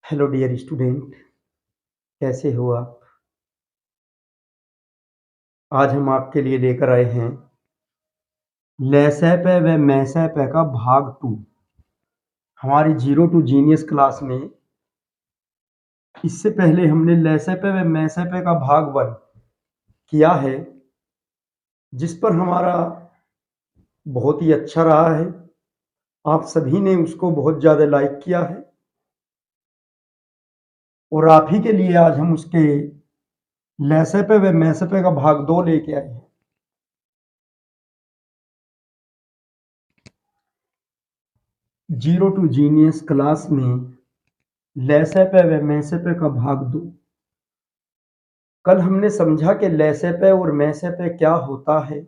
Hello dear student, कैसे हो आप? आज हम आपके लिए लेकर आए हैं लेसैपे व मैसैपे का भाग 2। हमारी जीरो टू जीनियस क्लास में इससे पहले हमने लेसैपे व मैसैपे का भाग 1 किया है, जिस पर हमारा बहुत ही अच्छा रहा है। आप सभी ने उसको बहुत ज़्यादा लाइक किया है और आप ही के लिए आज हम उसके लेसैपे व मैसैपे का भाग 2 लेके आए हैं। जीरो टू जीनियस क्लास में लेसैपे व मैसैपे का भाग 2। कल हमने समझा कि लेसैपे और मैसैपे क्या होता है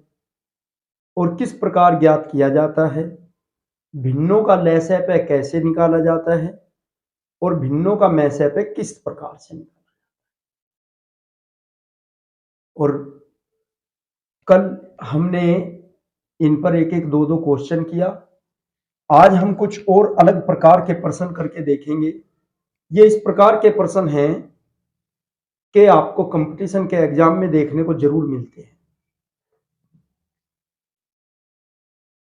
और किस प्रकार ज्ञात किया जाता है, भिन्नों का लेसैपे कैसे निकाला जाता है और भिन्नों का मैसैपे किस प्रकार से निकाला। और कल हमने इन पर एक एक दो दो क्वेश्चन किया। आज हम कुछ और अलग प्रकार के प्रश्न करके देखेंगे। ये इस प्रकार के प्रश्न हैं कि आपको कंपटीशन के एग्जाम में देखने को जरूर मिलते हैं।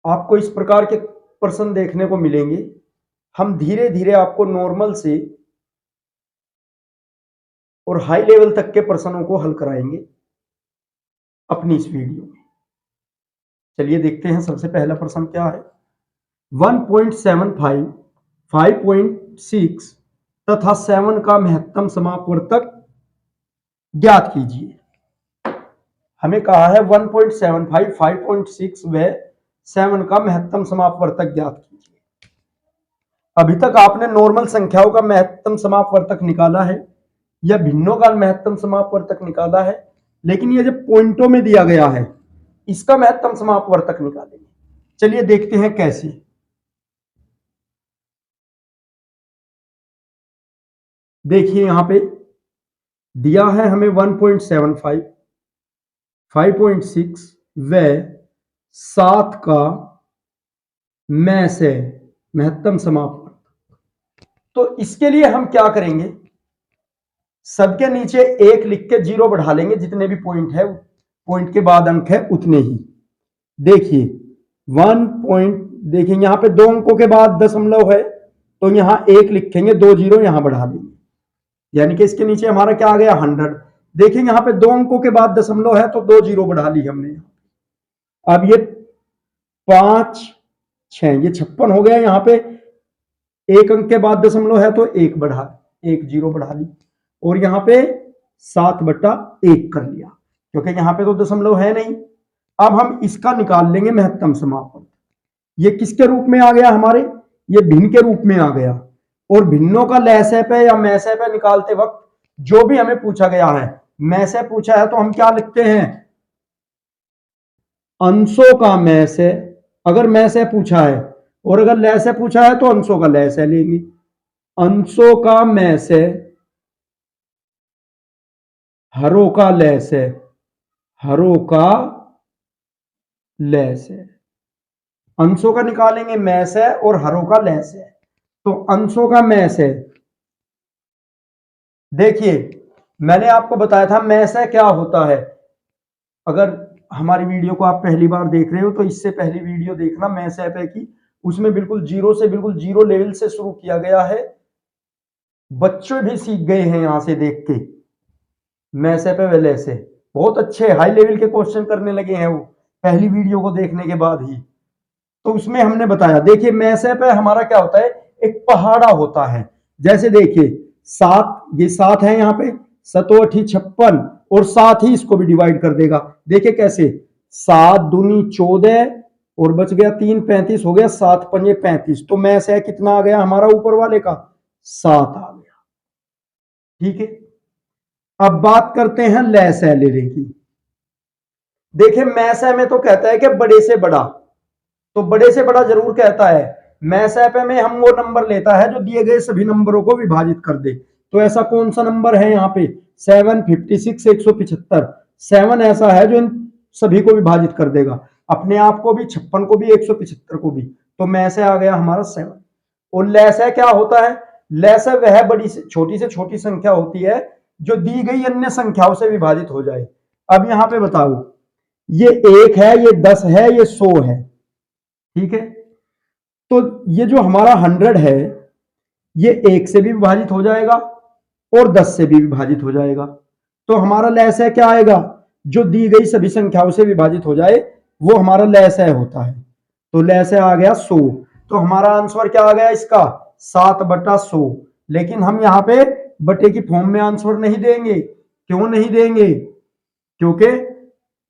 आपको इस प्रकार के प्रश्न देखने को मिलेंगे। हम धीरे धीरे आपको नॉर्मल से और हाई लेवल तक के प्रश्नों को हल कराएंगे अपनी इस वीडियो में। चलिए देखते हैं सबसे पहला प्रश्न क्या है। 1.75, 5.6 तथा 7 का महत्तम समापवर्तक ज्ञात कीजिए। हमें कहा है 1.75, 5.6 व 7 का महत्तम समापवर्तक ज्ञात कीजिए। अभी तक आपने नॉर्मल संख्याओं का महत्तम समापवर्तक निकाला है या भिन्नों का महत्तम समापवर्तक निकाला है, लेकिन ये जब पॉइंटों में दिया गया है इसका महत्तम समापवर्तक निकालेंगे। चलिए देखते हैं कैसे। देखिए यहां पे दिया है हमें 1.75, 5.6 व 7 का मैसे महत्तम समापवर्तक। तो इसके लिए हम क्या करेंगे, सबके नीचे एक लिख के जीरो बढ़ा लेंगे। जितने भी पॉइंट है, पॉइंट के बाद अंक है उतने ही। देखिए 1 पॉइंट, देखिए यहां पे 2 अंकों के बाद दशमलव है तो यहां एक लिखेंगे, 2 जीरो यहां बढ़ा देंगे, यानी कि इसके नीचे हमारा क्या आ गया 100। देखिए यहां पे 2 अंकों के बाद दशमलव है तो 2 जीरो बढ़ा ली हमने। अब ये 5 6 ये 56 हो गया। यहां पे एक अंक के बाद दशमलव है तो एक बढ़ा, एक जीरो बढ़ा ली और यहां पे 7/1 कर लिया, क्योंकि यहां पे तो दशमलव है नहीं। अब हम इसका निकाल लेंगे महत्तम समापवर्तक। ये किसके रूप में आ गया हमारे, ये भिन्न के रूप में आ गया। और भिन्नों का लहसैपे या मैसैपे निकालते वक्त जो भी हमें पूछा गया है, मैसे पूछा है तो हम क्या लिखते हैं, अंशों का मैसे। अगर मैसे पूछा है और अगर लैसे पूछा है तो अंशों का लैसे लेंगे। अंशों का मैसे, हरों का लैसे, हरों का लैसे। अंशों का निकालेंगे मैसे और हरों का लैसे। तो अंशों का मैसे, देखिए मैंने आपको बताया था मैसे क्या होता है। अगर हमारी वीडियो को आप पहली बार देख रहे हो तो इससे पहली वीडियो देखना मैसैपे की, उसमें बिल्कुल जीरो से, बिल्कुल जीरो लेवल से शुरू किया गया है। बच्चे भी सीख गए हैं यहां से देख के। मैसैपे वेले से बहुत अच्छे हाई लेवल के क्वेश्चन करने लगे हैं वो पहली वीडियो को देखने के बाद ही। तो उसमें हमने बताया, देखिए मैसैपे हमारा क्या होता है, एक पहाड़ा होता है। जैसे देखिए 7, ये 7 है यहाँ पे, 7 56 और 7 ही इसको भी डिवाइड कर देगा। देखिए कैसे, 7 दूनी 14 और बच गया 3, 35 हो गया, 7 पंजे 35। तो मैसे कितना आ गया हमारा ऊपर वाले का, 7 आ गया। ठीक है, अब बात करते हैं लैसे लेने की। देखिए मैसे में तो कहता है कि बड़े से बड़ा, तो बड़े से बड़ा जरूर कहता है। मैसैपे में हम वो नंबर लेता है जो दिए गए सभी नंबरों को विभाजित कर दे। तो ऐसा कौन सा नंबर है यहाँ पे, 756, 175। 7 ऐसा है जो इन सभी को विभाजित कर देगा, अपने आप को भी, 56 को भी, 175 को भी। तो मैसे आ गया हमारा 7। और लैसे क्या होता है, लैस है वह बड़ी से छोटी संख्या होती है जो दी गई अन्य संख्याओं से विभाजित हो जाए। अब यहां पे बताओ, ये 1 है, ये 10 है, ये 100 है, ठीक है। तो ये जो हमारा 100 है, ये 1 से भी विभाजित हो जाएगा और 10 से भी विभाजित हो जाएगा। तो हमारा लैस क्या आएगा, जो दी गई सभी संख्याओं से विभाजित हो जाए वो हमारा लैस होता है। तो लैस आ गया 100। तो हमारा आंसर क्या आ गया इसका, 7/100। लेकिन हम यहाँ पे बटे की फॉर्म में आंसर नहीं देंगे। क्यों नहीं देंगे, क्योंकि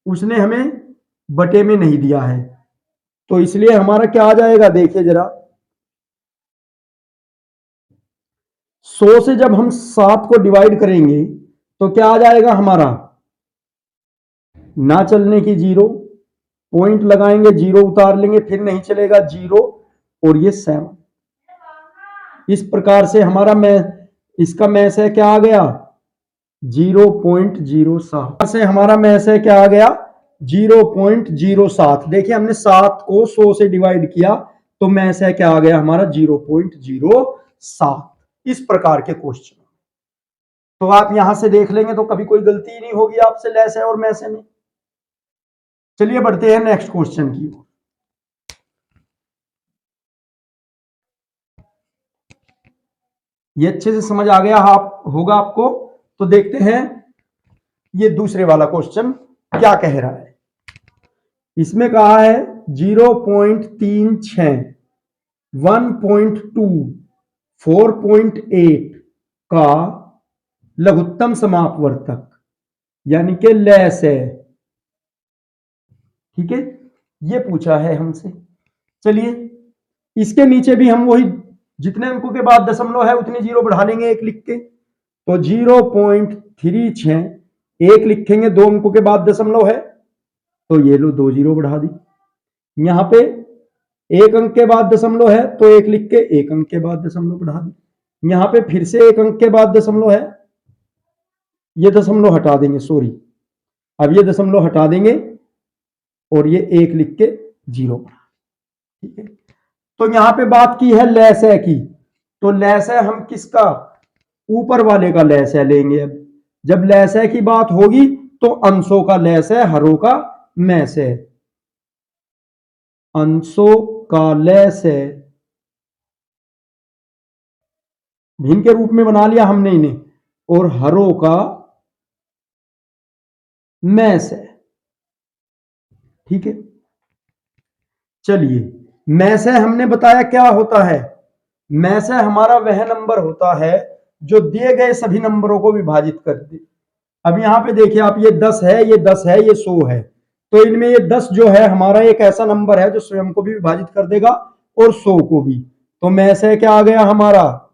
उसने हमें बटे में नहीं दिया है। तो इसलिए हमारा क्या आ जाएगा, देखिए जरा, 100 से जब हम 7 को डिवाइड करेंगे तो क्या आ जाएगा हमारा, ना चलने की 0, पॉइंट लगाएंगे, 0 उतार लेंगे, फिर नहीं चलेगा 0, और ये 7। इस प्रकार से हमारा इसका मैस है क्या आ गया, 0.07 से हमारा मैस है क्या आ गया, 0.07। देखिए हमने 7 को 100 से डिवाइड किया तो मैस है क्या आ गया हमारा, 0.07। इस प्रकार के क्वेश्चन तो आप यहां से देख लेंगे तो कभी कोई गलती ही नहीं होगी आपसे लैस है और मैसे में। चलिए बढ़ते हैं नेक्स्ट क्वेश्चन की ओर। ये अच्छे से समझ आ गया आप होगा आपको। तो देखते हैं ये दूसरे वाला क्वेश्चन क्या कह रहा है। इसमें कहा है 0.36, 1.2, 4.8 का लघुत्तम समापवर्तक यानी कि लैस है, ठीक है, ये पूछा है हमसे। चलिए इसके नीचे भी हम वही जितने अंकों के बाद दशमलव है उतने 0 बढ़ा लेंगे एक लिख के। तो 0.36 एक लिखेंगे, 2 अंकों के बाद दशमलव है तो ये लो 2 0 बढ़ा दी। यहां पे 1 अंक के बाद दशमलव है तो 1 लिख के 1 अंक के बाद दशमलव बढ़ा दी। यहां पे फिर से 1 अंक के बाद दशमलव है, ये दशमलव हटा देंगे, सॉरी, अब ये दशमलव हटा देंगे और ये 1 लिख के 0, ठीक है। तो यहां पे बात की है लैस है की, तो लैस है हम किसका, ऊपर वाले का लैस है लेंगे। अब जब लैस है की बात होगी तो अंशों का लैस है, हरों का मैस है, अंशों का लैस है, भिन्न के रूप में बना लिया हमने इन्हें, और हरों का मैस है, ठीक है। चलिए मैस है हमने बताया क्या होता है, मैस है हमारा वह नंबर होता है जो दिए गए सभी नंबरों को विभाजित कर दे। अब यहां पे देखिए आप, ये 10 है, ये 10 है, ये 100 है, तो इनमें ये 10 जो है हमारा एक ऐसा नंबर है जो स्वयं को भी विभाजित कर देगा और 100 को भी। तो मैस है क्या आ गया हमारा,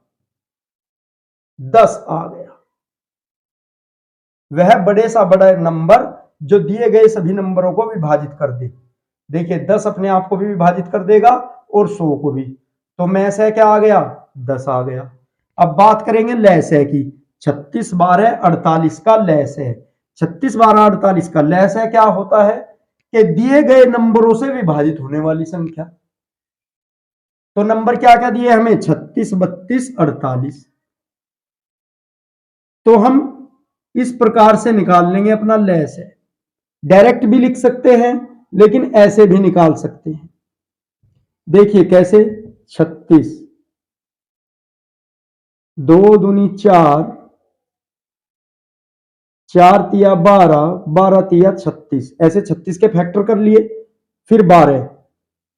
10 आ गया, वह बड़े सा बड़ा नंबर जो दिए गए सभी नंबरों को विभाजित कर दे। देखिए 10 अपने आप को भी विभाजित कर देगा और 100 को भी। तो मैस है क्या आ गया, 10 आ गया। अब बात करेंगे लैस है की, 36 12 48 का लैस है। 36 12 48 का लैस है क्या होता है कि दिए गए नंबरों से विभाजित होने वाली संख्या। तो नंबर क्या क्या दिए हमें, 36 32 48। तो हम इस प्रकार से निकाल लेंगे अपना लैस है। डायरेक्ट भी लिख सकते हैं लेकिन ऐसे भी निकाल सकते हैं। देखिए कैसे, 36 2 दूनी 4, 4 तिया 12, 12 तिया 36, ऐसे 36 के फैक्टर कर लिए। फिर 12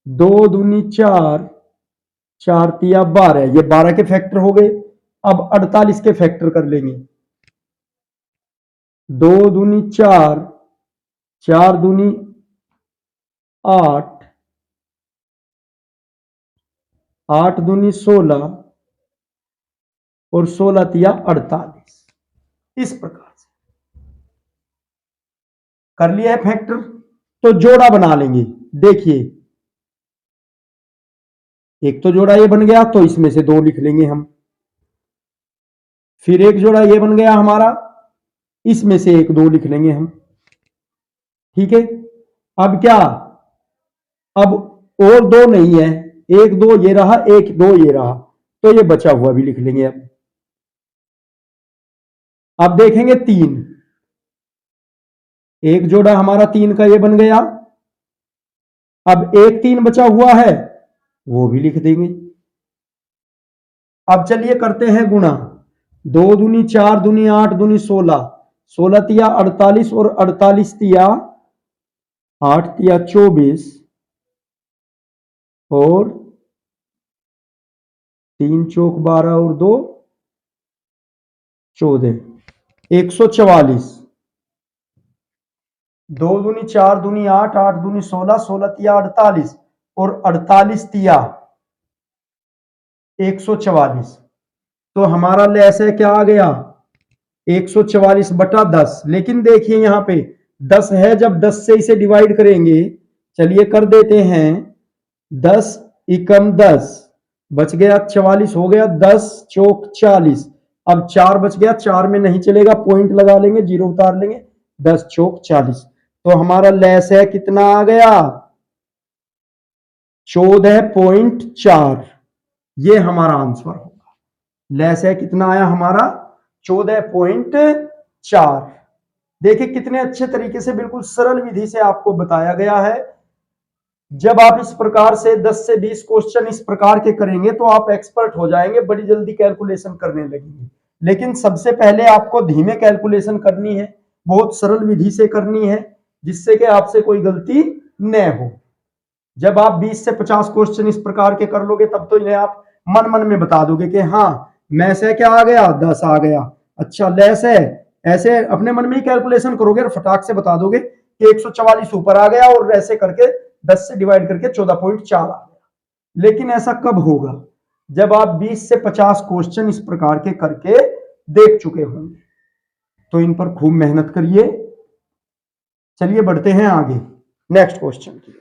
2 दूनी 4, 4 तिया 12, ये 12 के फैक्टर हो गए। अब 48 के फैक्टर कर लेंगे, 2 दूनी 4, 4 दूनी 8, 8 दूनी 16 और 16 तिया 48। इस प्रकार से कर लिया है फैक्टर। तो जोड़ा बना लेंगे। देखिए एक तो जोड़ा ये बन गया, तो इसमें से 2 लिख लेंगे हम। फिर एक जोड़ा ये बन गया हमारा, इसमें से 1 2 लिख लेंगे हम, ठीक है। अब क्या, अब और 2 नहीं है, 1 2 ये रहा, 1 2 ये रहा, तो ये बचा हुआ भी लिख लेंगे। अब देखेंगे 3, एक जोड़ा हमारा 3 का ये बन गया। अब एक 3 बचा हुआ है, वो भी लिख देंगे। अब चलिए करते हैं गुणा। 2 दूनी 4 दूनी 8 दूनी 16, 16 तिया 48 और 48 तिया 8 तिया 24 और 3 चौक 12 और 2 14, 144। 2 दूनी 4 दूनी 8, 8 दूनी 16, 16 तिया 48 और 48 तिया 144। तो हमारा लेस है क्या आ गया, 144 बटा 10। लेकिन देखिए यहां पे 10 है, जब 10 से इसे डिवाइड करेंगे, चलिए कर देते हैं। 10 एकम 10 बच गया, 44 हो गया, 10 चौक 40। अब 4 बच गया, 4 में नहीं चलेगा, पॉइंट लगा लेंगे, जीरो उतार लेंगे, 10 चौक 40। तो हमारा लेस है कितना आ गया, 14.4। ये हमारा आंसर होगा। लेस है कितना आया हमारा, 14.4। देखिए कितने अच्छे तरीके से, बिल्कुल सरल विधि से आपको बताया गया है। जब आप इस प्रकार से 10 से 20 क्वेश्चन इस प्रकार के करेंगे तो आप एक्सपर्ट हो जाएंगे, बड़ी जल्दी कैलकुलेशन करने लगेंगे। लेकिन सबसे पहले आपको धीमे कैलकुलेशन करनी है, बहुत सरल विधि से करनी है, जिससे कि आपसे कोई गलती न हो। जब आप 20 से 50 क्वेश्चन इस प्रकार के कर लोगे, तब तो इन्हें आप मन मन में बता दोगे कि हाँ मैस है क्या आ गया, 10 आ गया, अच्छा लेस है, ऐसे अपने मन में ही कैलकुलेशन करोगे और फटाक से बता दोगे कि 144 ऊपर आ गया और ऐसे करके 10 से डिवाइड करके 14.4 आ गया। लेकिन ऐसा कब होगा, जब आप 20 से 50 क्वेश्चन इस प्रकार के करके देख चुके होंगे। तो इन पर खूब मेहनत करिए। चलिए बढ़ते हैं आगे नेक्स्ट क्वेश्चन की।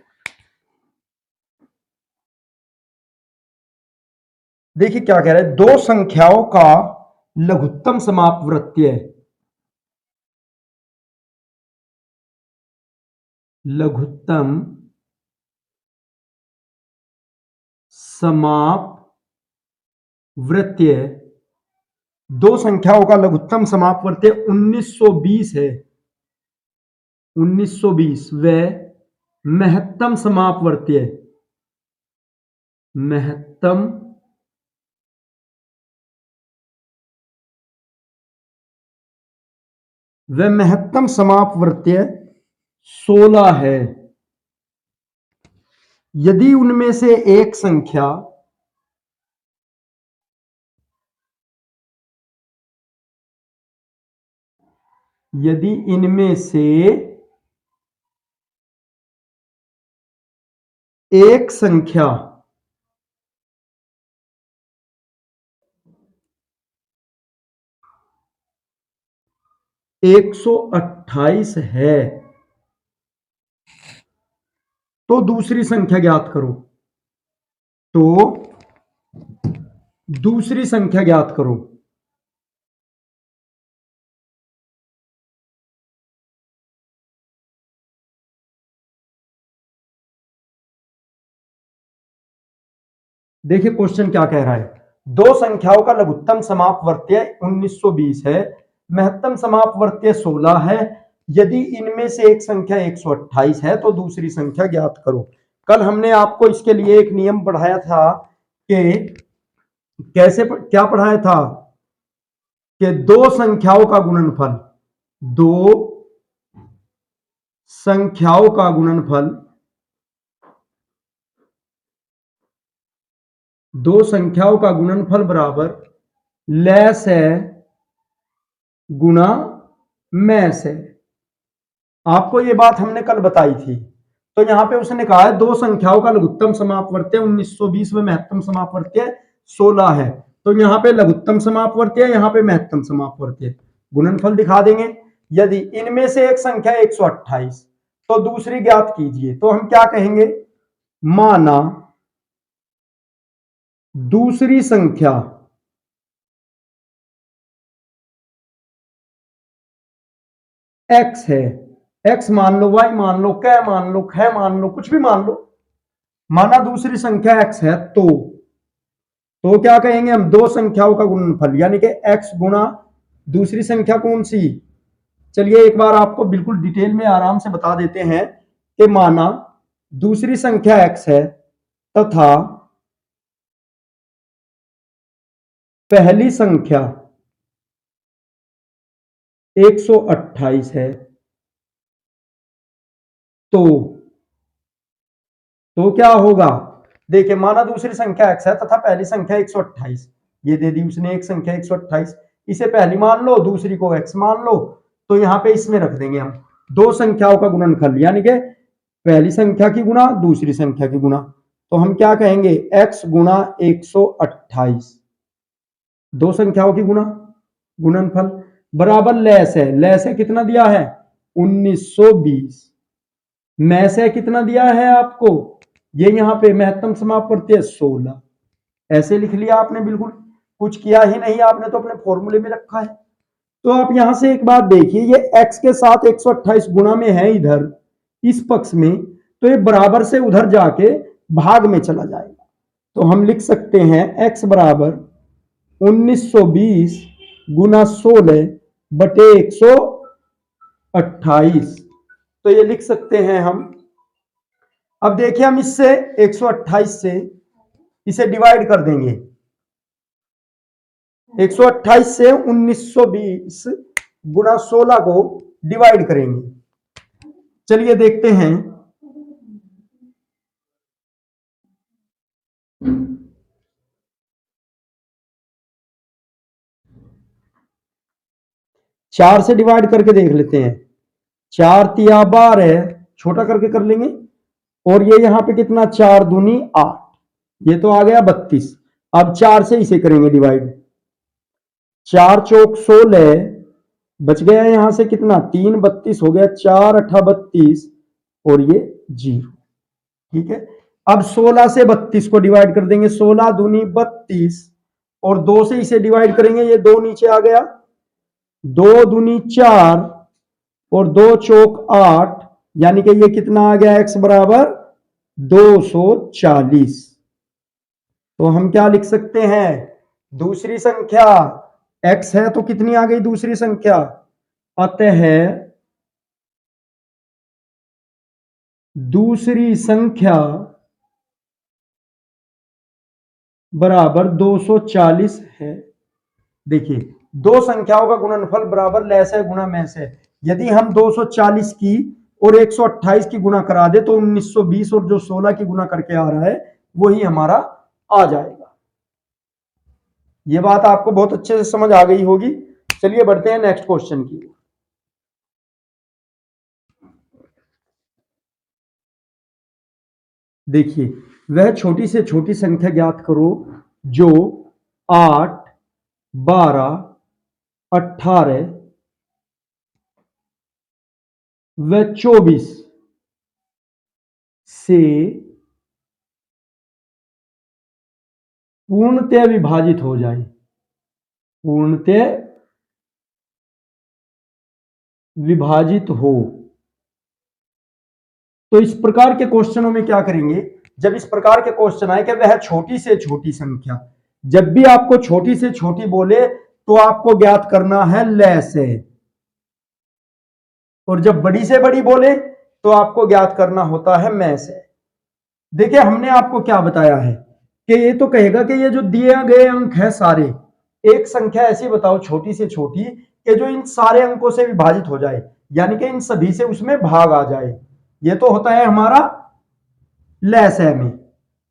देखिए क्या कह रहे हैं, दो संख्याओं का लघुत्तम समापवर्त्य, लघुत्तम समापवर्त्य, दो संख्याओं का लघुत्तम समापवर्त्य 1920 है। 1920 व महत्तम समापवर्त्य, महत्तम व महत्तम समापवर्त्य 16 है। यदि उनमें से एक संख्या यदि इनमें से एक संख्या 128 है तो दूसरी संख्या ज्ञात करो। तो दूसरी संख्या ज्ञात करो। देखिए क्वेश्चन क्या कह रहा है, दो संख्याओं का लघुत्तम समापवर्त्य 1920 है, महत्तम समापवर्त्य 16 है। यदि इनमें से एक संख्या 128 है तो दूसरी संख्या ज्ञात करो। कल हमने आपको इसके लिए एक नियम पढ़ाया था कि कैसे, क्या पढ़ाया था कि दो संख्याओं का गुणनफल, दो संख्याओं का गुणनफल, दो संख्याओं का गुणनफल बराबर लेस है गुणा मैस है। आपको ये बात हमने कल बताई थी। तो यहां पे उसने कहा है दो संख्याओं का लघुत्तम समापवर्त्य 1920 में महत्तम समापवर्त्य 16 है। तो यहां पे लघुत्तम समापवर्त्य, यहां पे महत्तम समापवर्त्य, गुणनफल दिखा देंगे। यदि इनमें से एक संख्या 128 तो दूसरी ज्ञात कीजिए। तो हम क्या कहेंगे, माना दूसरी संख्या x है, x मान लो, y मान लो, क मान लो, ख मान लो, कुछ भी मान लो, माना दूसरी संख्या x है। तो तो क्या कहेंगे हम, दो संख्याओं का गुणनफल, यानी कि x गुणा दूसरी संख्या कौन सी। चलिए एक बार आपको बिल्कुल डिटेल में आराम से बता देते हैं कि माना दूसरी संख्या x है तथा पहली संख्या 128 है, तो क्या होगा। देखिए माना दूसरी संख्या x है तथा पहली संख्या 128, ये दे दी उसने एक संख्या 128, इसे पहली मान लो दूसरी को x मान लो, तो यहां पे इसमें रख देंगे हम दो संख्याओं का गुणनफल, यानी कि पहली संख्या की गुणा दूसरी संख्या की गुणा। तो हम क्या कहेंगे, x गुणा 128, दो संख्याओं की गुणा गुणनफल बराबर लेस है कितना दिया है 1920, में से कितना दिया है आपको, ये यहां पे महत्तम समापवर्ती 16, ऐसे लिख लिया आपने, बिल्कुल कुछ किया ही नहीं आपने, तो अपने फॉर्मूले में रखा है। तो आप यहां से एक बात देखिए, ये x के साथ 128 गुणा में है इधर इस पक्ष में, तो ये बराबर से उधर जाके भाग में चला जाएगा। तो हम लिख सकते हैं x बराबर 1920 गुना 16 बटे 128, तो ये लिख सकते हैं हम। अब देखिए हम इससे 128 से इसे डिवाइड कर देंगे, 128 से 1920 गुना 16 को डिवाइड करेंगे। चलिए देखते हैं, चार से डिवाइड करके देख लेते हैं, 4 तिया 12, छोटा करके कर लेंगे, और ये यहां पे कितना 4 दूनी 8, ये तो आ गया 32। अब 4 से इसे करेंगे डिवाइड, 4 चौक 16, बच गया यहां से कितना 3 32 हो गया, 4 अठा 32 और ये 0, ठीक है। अब 16 से 32 को डिवाइड कर देंगे, 16 दूनी 32 और 2 से इसे डिवाइड करेंगे, ये 2 नीचे आ गया, 2 दूनी 4 और 2 चौक 8, यानी कि ये कितना आ गया x बराबर 240। तो हम क्या लिख सकते हैं, दूसरी संख्या x है तो कितनी आ गई दूसरी संख्या, अतः दूसरी संख्या बराबर 240 है। देखिए दो संख्याओं का गुणनफल बराबर लेस है गुणा में से, यदि हम 240 की और 128 की गुणा करा दे तो 1920 और जो 16 की गुणा करके आ रहा है वही हमारा आ जाएगा। ये बात आपको बहुत अच्छे से समझ आ गई होगी। चलिए बढ़ते हैं नेक्स्ट क्वेश्चन की। देखिए वह छोटी से छोटी संख्या ज्ञात करो जो 8 12 18 व 24 से पूर्णतः विभाजित हो जाए, पूर्णतः विभाजित हो। तो इस प्रकार के क्वेश्चनों में क्या करेंगे, जब इस प्रकार के क्वेश्चन आए कि वह छोटी से छोटी संख्या, जब भी आपको छोटी से छोटी बोले तो आपको ज्ञात करना है लेस है, और जब बड़ी से बड़ी बोले तो आपको ज्ञात करना होता है में से। देखिए हमने आपको क्या बताया है कि ये तो कहेगा कि ये जो दिए गए अंक है सारे, एक संख्या ऐसी बताओ छोटी से छोटी कि जो इन सारे अंकों से विभाजित हो जाए, यानी कि इन सभी से उसमें भाग आ जाए। ये तो होता है हमारा लहसे में।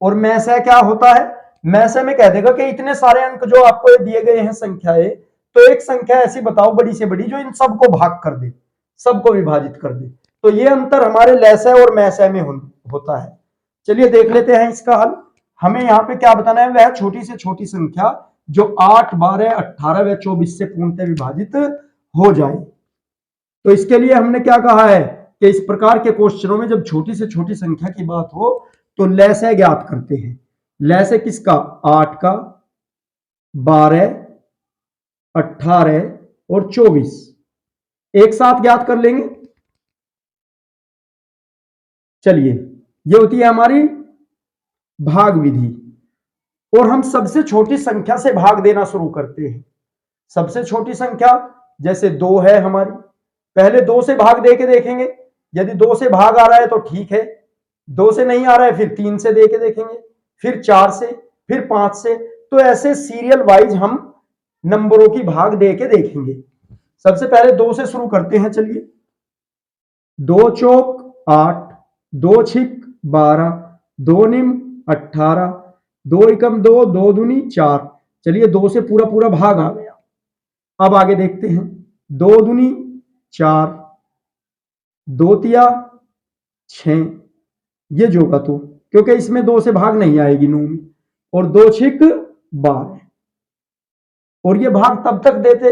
और में से क्या होता है, में से में कह देगा कि इतने सारे अंक जो आपको ये दिए गए हैं संख्याएं, तो एक संख्या ऐसी बताओ बड़ी से बड़ी जो इन सबको भाग कर दे, सबको विभाजित कर दे। तो ये अंतर हमारे लहसे और मैसे में होता है। चलिए देख लेते हैं इसका हल। हमें यहाँ पे क्या बताना है, वह छोटी से छोटी संख्या जो 8 12 18 व 24 से पूर्णतः विभाजित हो जाए। तो इसके लिए हमने क्या कहा है कि इस प्रकार के क्वेश्चनों में जब छोटी से छोटी संख्या की बात हो तो लहसे ज्ञात करते हैं। लहसे किसका, 8 का, 12 18 और 24 एक साथ ज्ञात कर लेंगे। चलिए ये होती है हमारी भाग विधि। और हम सबसे छोटी संख्या से भाग देना शुरू करते हैं। सबसे छोटी संख्या जैसे 2 है हमारी, पहले 2 से भाग दे के देखेंगे, यदि 2 से भाग आ रहा है तो ठीक है, 2 से नहीं आ रहा है फिर 3 से दे के देखेंगे, फिर 4 से, फिर 5 से। तो ऐसे सीरियल वाइज हम नंबरों की भाग दे के देखेंगे। सबसे पहले 2 से शुरू करते हैं, चलिए। 2 चौक 8, 2 छिक 12, 2 निम 18, 2 एकम 2, 2 दूनी 4। चलिए 2 से पूरा पूरा भाग आ गया। अब आगे देखते हैं, 2 दूनी 4, 2 तिया 6, ये जोगा तो, क्योंकि इसमें 2 से भाग नहीं आएगी नू में, और 2 छिक 12। और ये भाग तब तक देते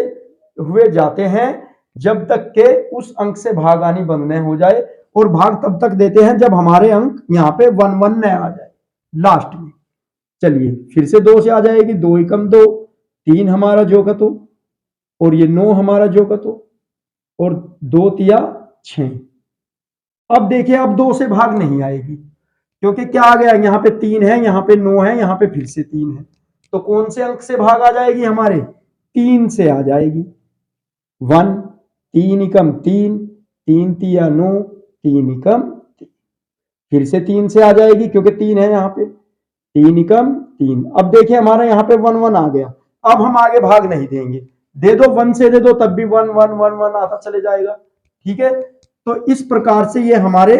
हुए जाते हैं जब तक के उस अंक से भाग आनी बंद न हो जाए, और भाग तब तक देते हैं जब हमारे अंक यहाँ पे 1 1 न आ जाए लास्ट में। चलिए फिर से 2 से आ जाएगी, 2 एकम 2, 3 हमारा जोगा तो, और ये 9 हमारा जोगा तो, और 2 तिया 6। अब देखिए अब 2 से भाग नहीं आएगी, क्योंकि क्या आ गया, यहाँ पे 3 है, यहाँ पे 9 है, यहाँ पे फिर से 3 है। तो कौन से अंक से भाग आ जाएगी हमारे, 3 से आ जाएगी। 1, 3 एकम 3, 3 तिया 9, 3 एकम 3। फिर से 3 से आ जाएगी क्योंकि 3 है यहाँ पे, 3 एकम 3। अब देखिए हमारा यहाँ पे 1 1 आ गया। अब हम आगे भाग नहीं देंगे, दे दो 1 से दे दो तब भी 1 1 1 1 आता चले जाएगा। ठीक है, तो इस प्रकार से ये हमारे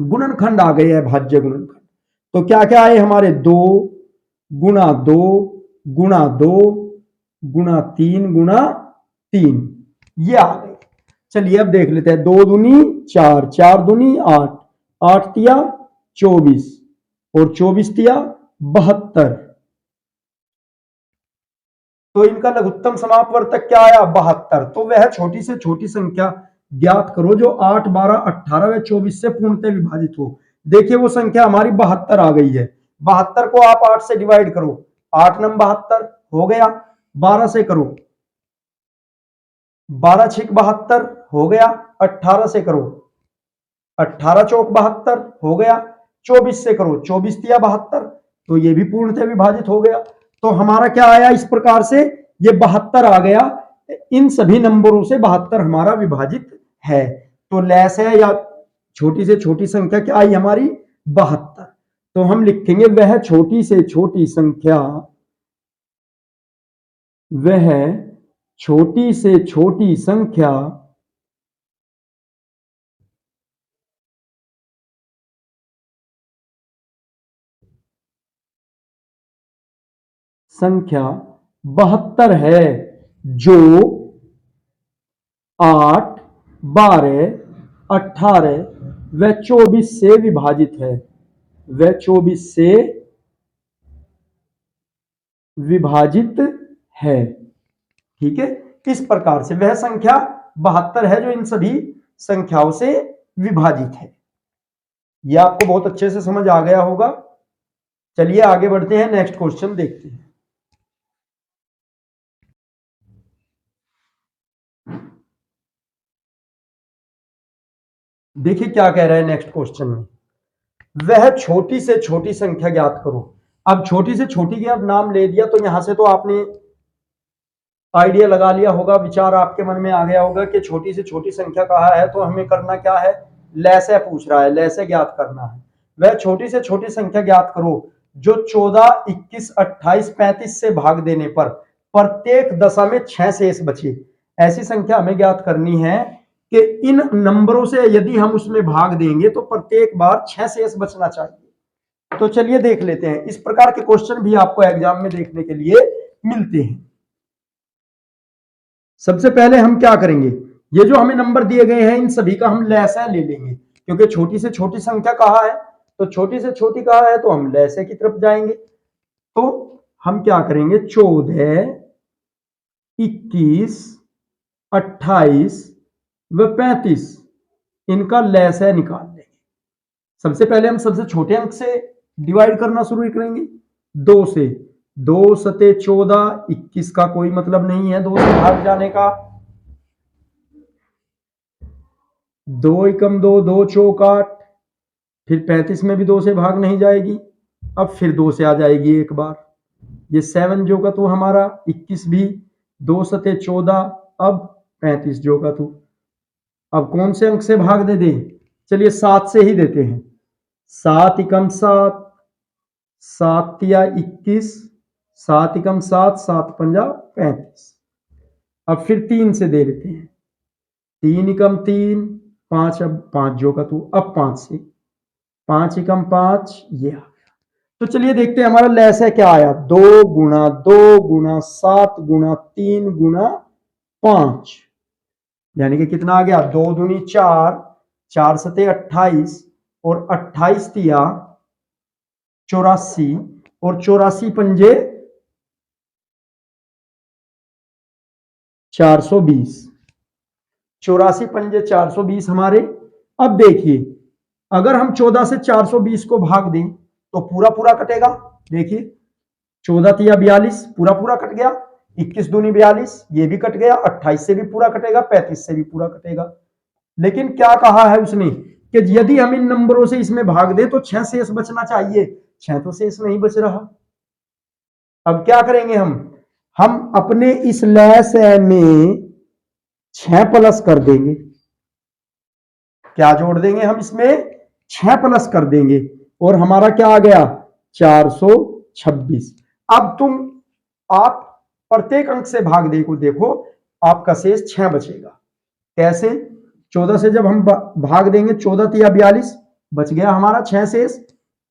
गुणनखंड आ गए हैं, भाज्य गुणनखंड। तो क्या क्या आए हमारे, 2 गुणा 2 गुणा 2 गुणा 3 गुणा 3, ये आ गए। चलिए अब देख लेते हैं, 2 दूनी 4, 4 दूनी 8, 8 तिया 24, और 24 तिया 72। तो इनका लघुत्तम समापवर्तक क्या आया, 72। तो वह छोटी से छोटी संख्या ज्ञात करो जो 8 12 18 व 24 से पूर्णतः विभाजित हो। देखिए वो संख्या हमारी 72 आ गई है। 72 को आप 8 से डिवाइड करो, 8 नम 72 हो गया। 12 से करो, 12 छिक 72 हो गया। 18 से करो, 18 चौक 72 हो गया। 24 से करो, 24 तिया 72, तो ये भी पूर्णतः विभाजित हो गया। तो हमारा क्या आया, इस प्रकार से ये 72 आ गया। इन सभी नंबरों से 72 हमारा विभाजित है। तो लेस है या छोटी से छोटी संख्या क्या आई हमारी, 72। तो हम लिखेंगे वह छोटी से छोटी संख्या, वह छोटी से छोटी संख्या संख्या 72 है जो 8 12 18 व 24 से विभाजित है, वह 24 से विभाजित है। ठीक है, इस प्रकार से वह संख्या 72 है जो इन सभी संख्याओं से विभाजित है। यह आपको बहुत अच्छे से समझ आ गया होगा। चलिए आगे बढ़ते हैं, नेक्स्ट क्वेश्चन देखते हैं। देखिए क्या कह रहा है नेक्स्ट क्वेश्चन में, वह छोटी से छोटी संख्या ज्ञात करो। अब छोटी से छोटी की अब नाम ले दिया तो यहां से तो आपने आइडिया लगा लिया होगा, विचार आपके मन में आ गया होगा कि छोटी से छोटी संख्या कहा है तो हमें करना क्या है, लैसे पूछ रहा है, लैसे ज्ञात करना है। वह छोटी से छोटी संख्या ज्ञात करो जो 14 21 28 35 से भाग देने पर प्रत्येक दशा में 6 शेष बचे। ऐसी संख्या हमें ज्ञात करनी है कि इन नंबरों से यदि हम उसमें भाग देंगे तो प्रत्येक बार 6 शेष बचना चाहिए। तो चलिए देख लेते हैं, इस प्रकार के क्वेश्चन भी आपको एग्जाम में देखने के लिए मिलते हैं। सबसे पहले हम क्या करेंगे, ये जो हमें नंबर दिए गए हैं इन सभी का हम लैसा ले लेंगे, क्योंकि छोटी से छोटी संख्या कहा है तो छोटी से छोटी कहा है तो हम लैसे की तरफ जाएंगे। तो हम क्या करेंगे, 14 21 28 व 35 इनका लैसा निकाल लेंगे। सबसे पहले हम सबसे छोटे अंक से डिवाइड करना शुरू करेंगे, 2 से। 2 सते 14, 21 का कोई मतलब नहीं है 2 से भाग जाने का। 2 एकम 2, 2 चौक 8, फिर 35 में भी 2 से भाग नहीं जाएगी। अब फिर 2 से आ जाएगी एक बार, ये 7 जो का तो हमारा 21 भी 2 सते 14, अब 35 जो का तो। अब कौन से अंक से भाग दे दें? चलिए 7 से ही देते हैं। 7 एकम 7, 7 या 21, 7 एकम 7, 7 पंजा 35। अब फिर 3 से दे देते हैं। 3 एकम 3, 5, अब 5 जो का तो, अब 5 से 5 एकम 5, ये आ गया। तो चलिए देखते हैं हमारा लेस है क्या आया, 2 गुणा 2 गुणा 7 गुणा 3 गुणा 5, यानी कि कितना आ गया, 2 दूनी 4, 4 सते 28 और 28 तिया 84 और 84 पंजे 420, 84 पंजे 420 हमारे। अब देखिए अगर हम 14 से 420 को भाग दें तो पूरा पूरा कटेगा। देखिए 14 तिया 42, पूरा पूरा कट गया। 21 दूनी 42, ये भी कट गया। 28 से भी पूरा कटेगा, 35 से भी पूरा कटेगा। लेकिन क्या कहा है उसने कि यदि हम इन नंबरों से इसमें भाग दें तो 6 शेष बचना चाहिए। 6 तो शेष नहीं बच रहा। अब क्या करेंगे हम अपने इस लैस में 6 प्लस कर देंगे। क्या जोड़ देंगे हम इसमें? 6 प्लस कर देंगे और हमारा क्या आ गया, 426। अब आप प्रत्येक अंक से भाग देखो आपका शेष 6 बचेगा। कैसे? 14 से जब हम भाग देंगे, 14 तिया 42, बच गया हमारा 6 शेष।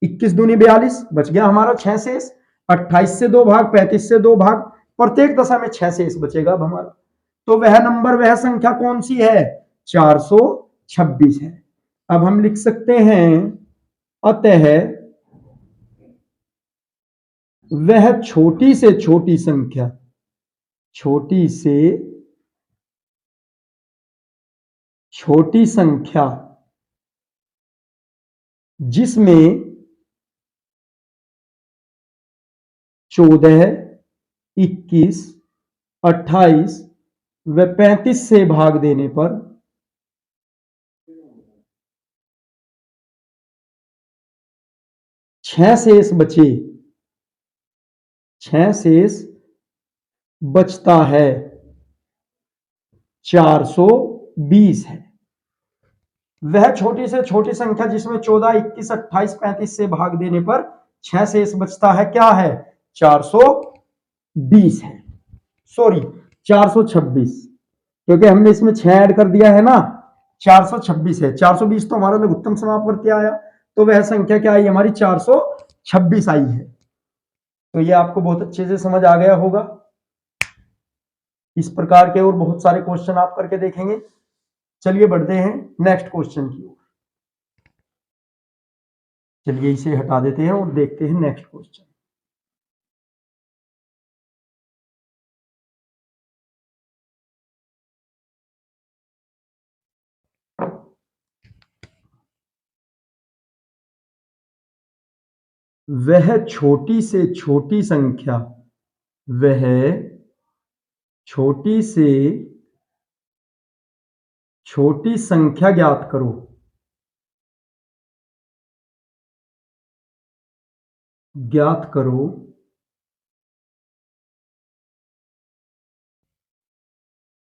21 दूनी 42, बच गया हमारा 6 शेष। 28 से 2 भाग, 35 से 2 भाग, प्रत्येक दशा में 6 शेष बचेगा अब हमारा। तो वह नंबर, वह संख्या कौन सी है? 426 है। अब हम लिख सकते हैं अतः वह छोटी से छोटी संख्या, छोटी से छोटी संख्या जिसमें 14, 21, 28 व 35 से भाग देने पर 6 शेष बचे, 6 शेष बचता है, 420 है। वह छोटी से छोटी संख्या जिसमें 14, 21, 28, 35 से भाग देने पर 6 शेष बचता है, क्या है? 420 है। सॉरी 426, क्योंकि हमने इसमें 6 ऐड कर दिया है ना। 426 है। 420 तो हमारा लघुत्तम समापवर्ती आया, तो वह संख्या क्या आई हमारी? 426 आई है। तो ये आपको बहुत अच्छे से समझ आ गया होगा। इस प्रकार के और बहुत सारे क्वेश्चन आप करके देखेंगे। चलिए बढ़ते हैं नेक्स्ट क्वेश्चन की ओर। चलिए इसे हटा देते हैं और देखते हैं नेक्स्ट क्वेश्चन। वह छोटी से छोटी संख्या, वह छोटी से छोटी संख्या ज्ञात करो ज्ञात करो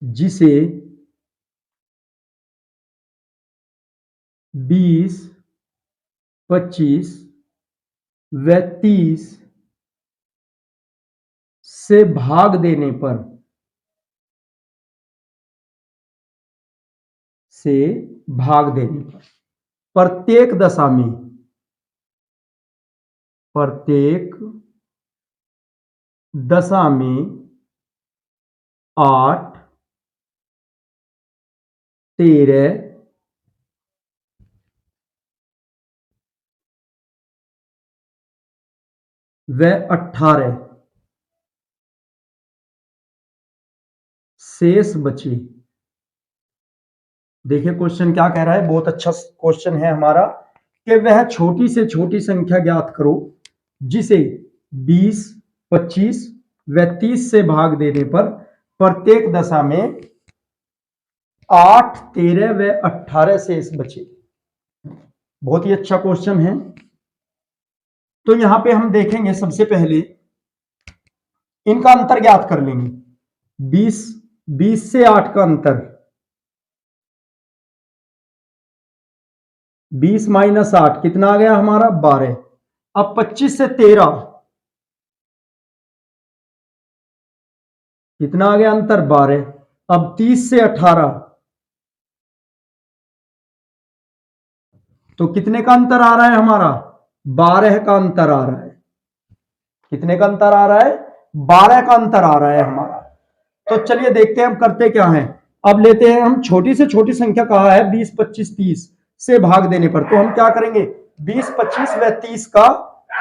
जिसे 20, 25 व 30 से भाग देने पर प्रत्येक दशा में, प्रत्येक दशा में 8, 13 व 18 शेष बचे। देखिए क्वेश्चन क्या कह रहा है, बहुत अच्छा क्वेश्चन है हमारा, कि वह छोटी से छोटी संख्या ज्ञात करो जिसे 20, 25 व 30 से भाग देने पर प्रत्येक दशा में 8, 13 व 18 शेष बचे। बहुत ही अच्छा क्वेश्चन है। तो यहां पे हम देखेंगे सबसे पहले इनका अंतर ज्ञात कर लेंगे। 20 20 से 8 का अंतर, 20 माइनस 8 कितना आ गया हमारा 12। अब 25 से 13 कितना आ गया अंतर 12। अब 30 से 18 तो कितने का अंतर आ रहा है हमारा 12 का अंतर आ रहा है। कितने का अंतर आ रहा है 12 का अंतर आ रहा है हमारा। तो चलिए देखते हैं हम करते क्या है। अब लेते हैं हम छोटी से छोटी संख्या कहा है 20 25 30 से भाग देने पर, तो हम क्या करेंगे 20 25 व 30 का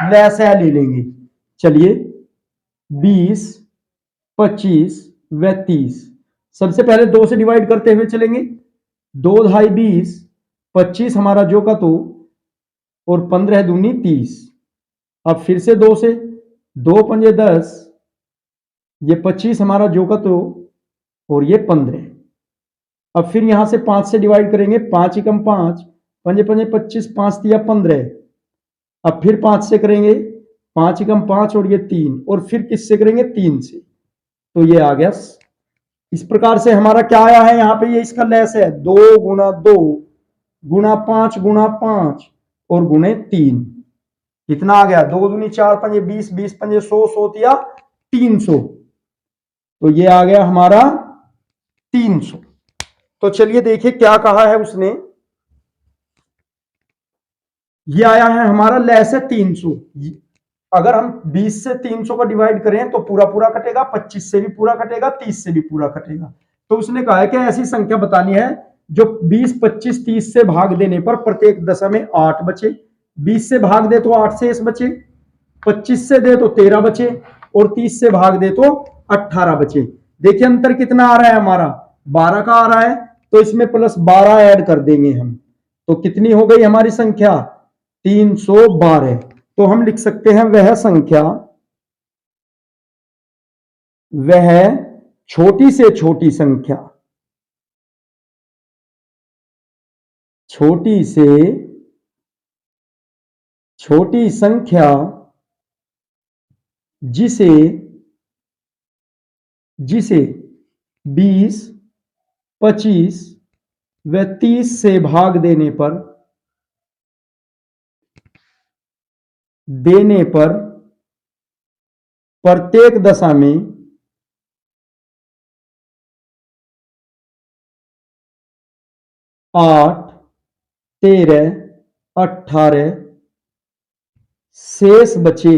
लसाया ले लेंगे। चलिए 20 25 व 30 सबसे पहले 2 से डिवाइड करते हुए चलेंगे। 2 ढाई 20, 25 हमारा जो का तो, और 15 दूनी 30। अब फिर से 2 से, 2 पंजे 10, ये 25 हमारा जो का तो, और ये 15। अब फिर यहां से 5 से डिवाइड करेंगे, 5 एकम 5, पंजे पंजे 25, 5 दिया 15। अब फिर 5 से करेंगे, 5 एकम 5 और ये 3, और फिर किससे करेंगे 3 से, तो ये आ गया। इस प्रकार से हमारा क्या आया है यहाँ पे, ये इसका लेस है 2 गुना 2 गुना 5 गुना 5 और गुणे 3। कितना आ गया 2 दूनी 4 पंजे 20, 20 पंजे 100, 100 दिया 300, तो ये आ गया हमारा 300। तो चलिए देखिए क्या कहा है उसने, ये आया है हमारा लेस है 300। अगर हम 20 से 300 को डिवाइड करें तो पूरा पूरा कटेगा, 25 से भी पूरा कटेगा, 30 से भी पूरा कटेगा। तो उसने कहा है कि ऐसी संख्या बतानी है जो 20 25 30 से भाग देने पर प्रत्येक दशा में 8 बचे, 20 से भाग दे तो 8 शेष बचे, 25 से दे तो 13 बचे, और 30 से भाग दे तो 18 बचे। देखिए अंतर कितना आ रहा है हमारा 12 का आ रहा है, तो इसमें प्लस 12 ऐड कर देंगे हम, तो कितनी हो गई हमारी संख्या 312। तो हम लिख सकते हैं वह संख्या, वह छोटी से छोटी संख्या, छोटी से छोटी संख्या जिसे जिसे 20 25 व 30 से भाग देने पर प्रत्येक दशा में 8 13 18 शेष बचे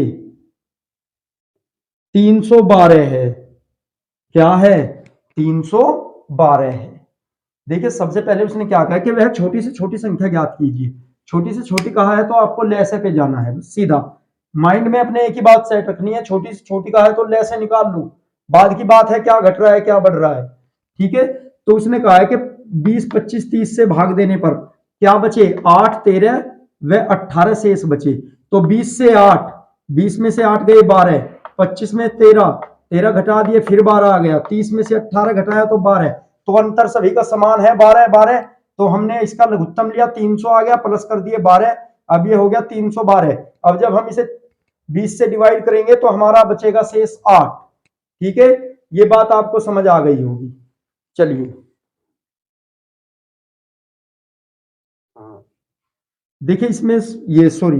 312 है। क्या है 312 है। देखिए सबसे पहले उसने क्या कहा कि वह छोटी से छोटी संख्या ज्ञात कीजिए। छोटी से छोटी कहा है तो आपको लैसे पे जाना है, सीधा माइंड में अपने एक ही बात सेट रखनी है, छोटी से छोटी कहा है तो लैसे निकाल लो, बाद की बात है क्या घट रहा है क्या बढ़ रहा है। ठीक है, तो उसने कहा है कि 20 25 30 से भाग देने पर क्या बचे 8 13 व 18 शेष बचे। तो 20 से 8, 20 में से 8 गए 12, 25 में 13, 13 घटा दिए फिर 12 आ गया, 30 में से 18 घटाया तो 12, तो अंतर सभी का समान है 12 12। तो हमने इसका लघुत्तम लिया 300 आ गया, प्लस कर दिए 12, अब ये हो गया 312। अब जब हम इसे 20 से डिवाइड करेंगे तो हमारा बचेगा शेष 8। ठीक है, ये बात आपको समझ आ गई होगी। चलिए देखिए इसमें ये सॉरी,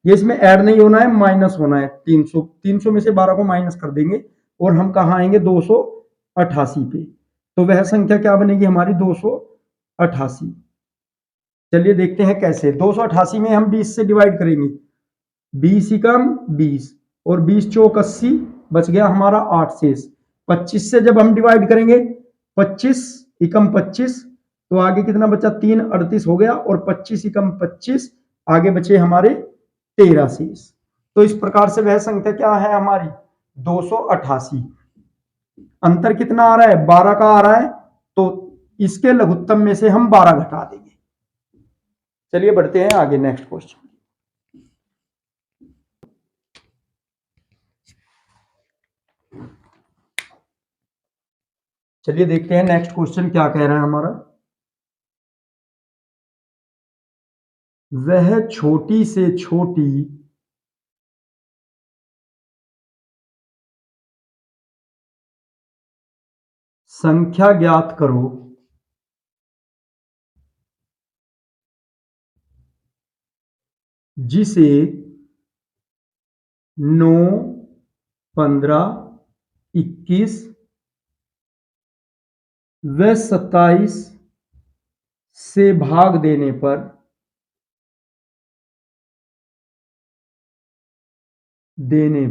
ये इसमें ऐड नहीं होना है, माइनस होना है। 300 300 में से 12 को माइनस कर देंगे और हम कहाँ आएंगे 288 पे, तो वह संख्या क्या बनेगी हमारी 288। चलिए देखते हैं कैसे। 288 में हम 20 से डिवाइड करेंगे, 20 एकम 20 और 20 चौक 80, बच गया हमारा 8 शेष। 25 से जब हम डिवाइड करेंगे, 25 एकम 25, तो आगे कितना बचा 3 38 हो गया, और 25 एकम 25 आगे बचे हमारे 13 शेष। तो इस प्रकार से वह संख्या क्या है हमारी 288। अंतर कितना आ रहा है 12 का आ रहा है, तो इसके लघुत्तम में से हम 12 घटा देंगे। चलिए बढ़ते हैं आगे नेक्स्ट क्वेश्चन। चलिए देखते हैं नेक्स्ट क्वेश्चन क्या कह रहा है हमारा। वह छोटी से छोटी संख्या ज्ञात करो जिसे 9, 15, 21 व 27 से भाग देने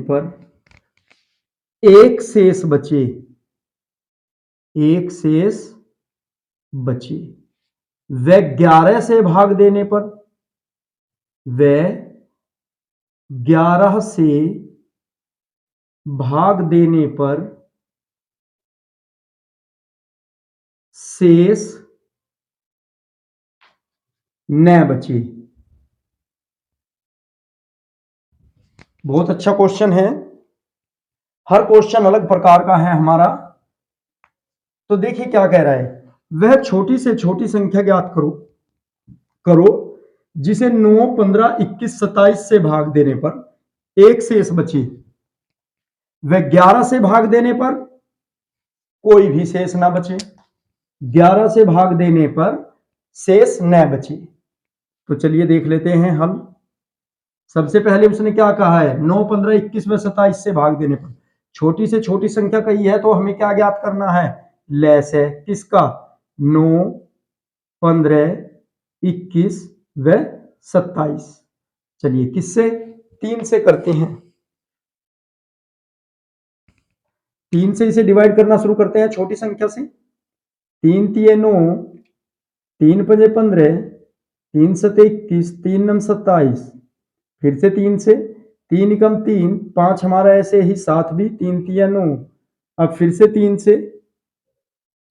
पर एक शेष बचे, एक शेष बचे। व 11 से भाग देने पर, व 11 से भाग देने पर शेष न बचे। बहुत अच्छा क्वेश्चन है, हर क्वेश्चन अलग प्रकार का है हमारा। तो देखिए क्या कह रहा है, वह छोटी से छोटी संख्या ज्ञात करो जिसे 9, 15, 21, 27 से भाग देने पर एक शेष बचे। वह 11 से भाग देने पर कोई भी शेष ना बचे। 11 से भाग देने पर शेष न बचे। तो चलिए देख लेते हैं हल। सबसे पहले उसने क्या कहा है, 9, 15, 21 व 27 से भाग देने पर छोटी से छोटी संख्या कही है, तो हमें क्या ज्ञात करना है, लेस है किसका, 9, 15, 21 व 27। चलिए किससे, 3 से करते हैं। 3 से इसे डिवाइड करना शुरू करते हैं छोटी संख्या से। 3 तिये 9, 3 पंजे 15, 3 सते 21, 3 नम 27। फिर से 3 से, 3 एकम 3, 5 हमारा ऐसे ही, 7 भी, 3 तिया 9। अब फिर से 3 से,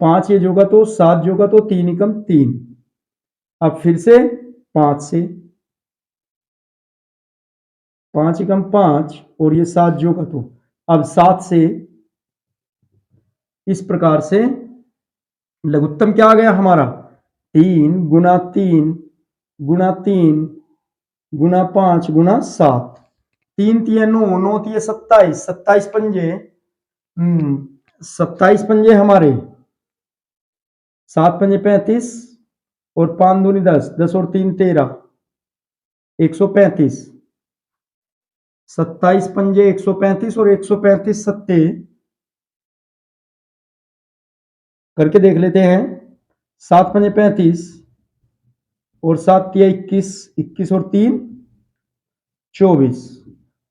5 ये जोगा तो 7 जोगा तो 3 एकम 3। अब फिर से 5 से, 5 एकम 5 और ये 7 जोगा तो अब 7 से, इस प्रकार से लघुत्तम क्या आ गया हमारा, 3 गुना 3 गुना 3 गुना 5 गुना 7। 3 तिया 9, 9 तिया 27, 27 पंजे 27 पंजे हमारे, 7 पंजे 35 और 5 दूनी 10, 10 और 3 13, 135। 27 पंजे 135 और 135 सत्ते करके देख लेते हैं। 7 पंजे 35 और 7 तिया 21, 21 और 3 24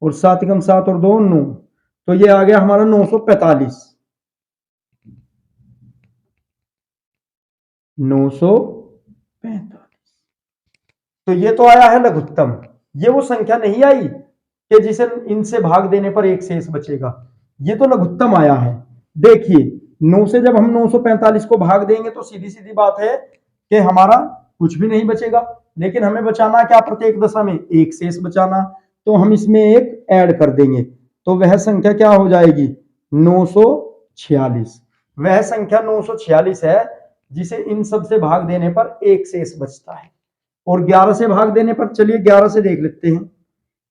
और 7 एकम 7 और 2 9। तो ये आ गया हमारा 945। 945। तो ये तो आया है लघुत्तम। ये वो संख्या नहीं आई कि जिसे इनसे भाग देने पर एक शेष बचेगा, ये तो लघुत्तम आया है। देखिए 9 से जब हम 945 को भाग देंगे तो सीधी सीधी बात है कि हमारा कुछ भी नहीं बचेगा, लेकिन हमें बचाना क्या, प्रत्येक दशा में एक शेष बचाना। तो हम इसमें एक ऐड कर देंगे, तो वह संख्या क्या हो जाएगी, 946। वह संख्या 946 है जिसे इन सब से भाग देने पर एक शेष बचता है। और 11 से भाग देने पर, चलिए 11 से देख लेते हैं।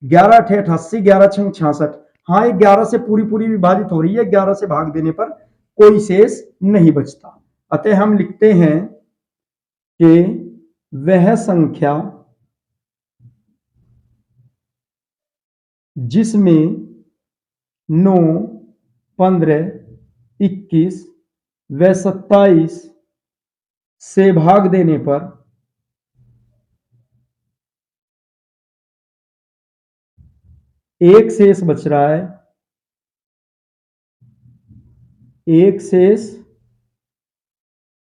11 अठे 88, 11 छंग 66। हाँ, ये 11 से पूरी पूरी विभाजित हो रही है, 11 से भाग देने पर कोई शेष नहीं बचता। अतः हम लिखते हैं कि वह संख्या जिसमें 9, 15, 21 व 27 से भाग देने पर एक शेष बच रहा है, एक शेष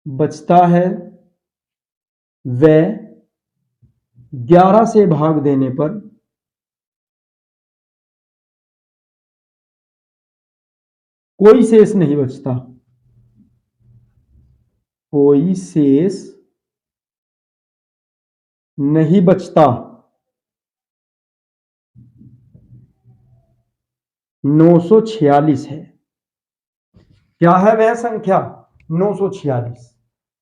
बचता है, व 11 से भाग देने पर कोई शेष नहीं बचता, कोई शेष नहीं बचता। 946 है। क्या है वह संख्या, 946।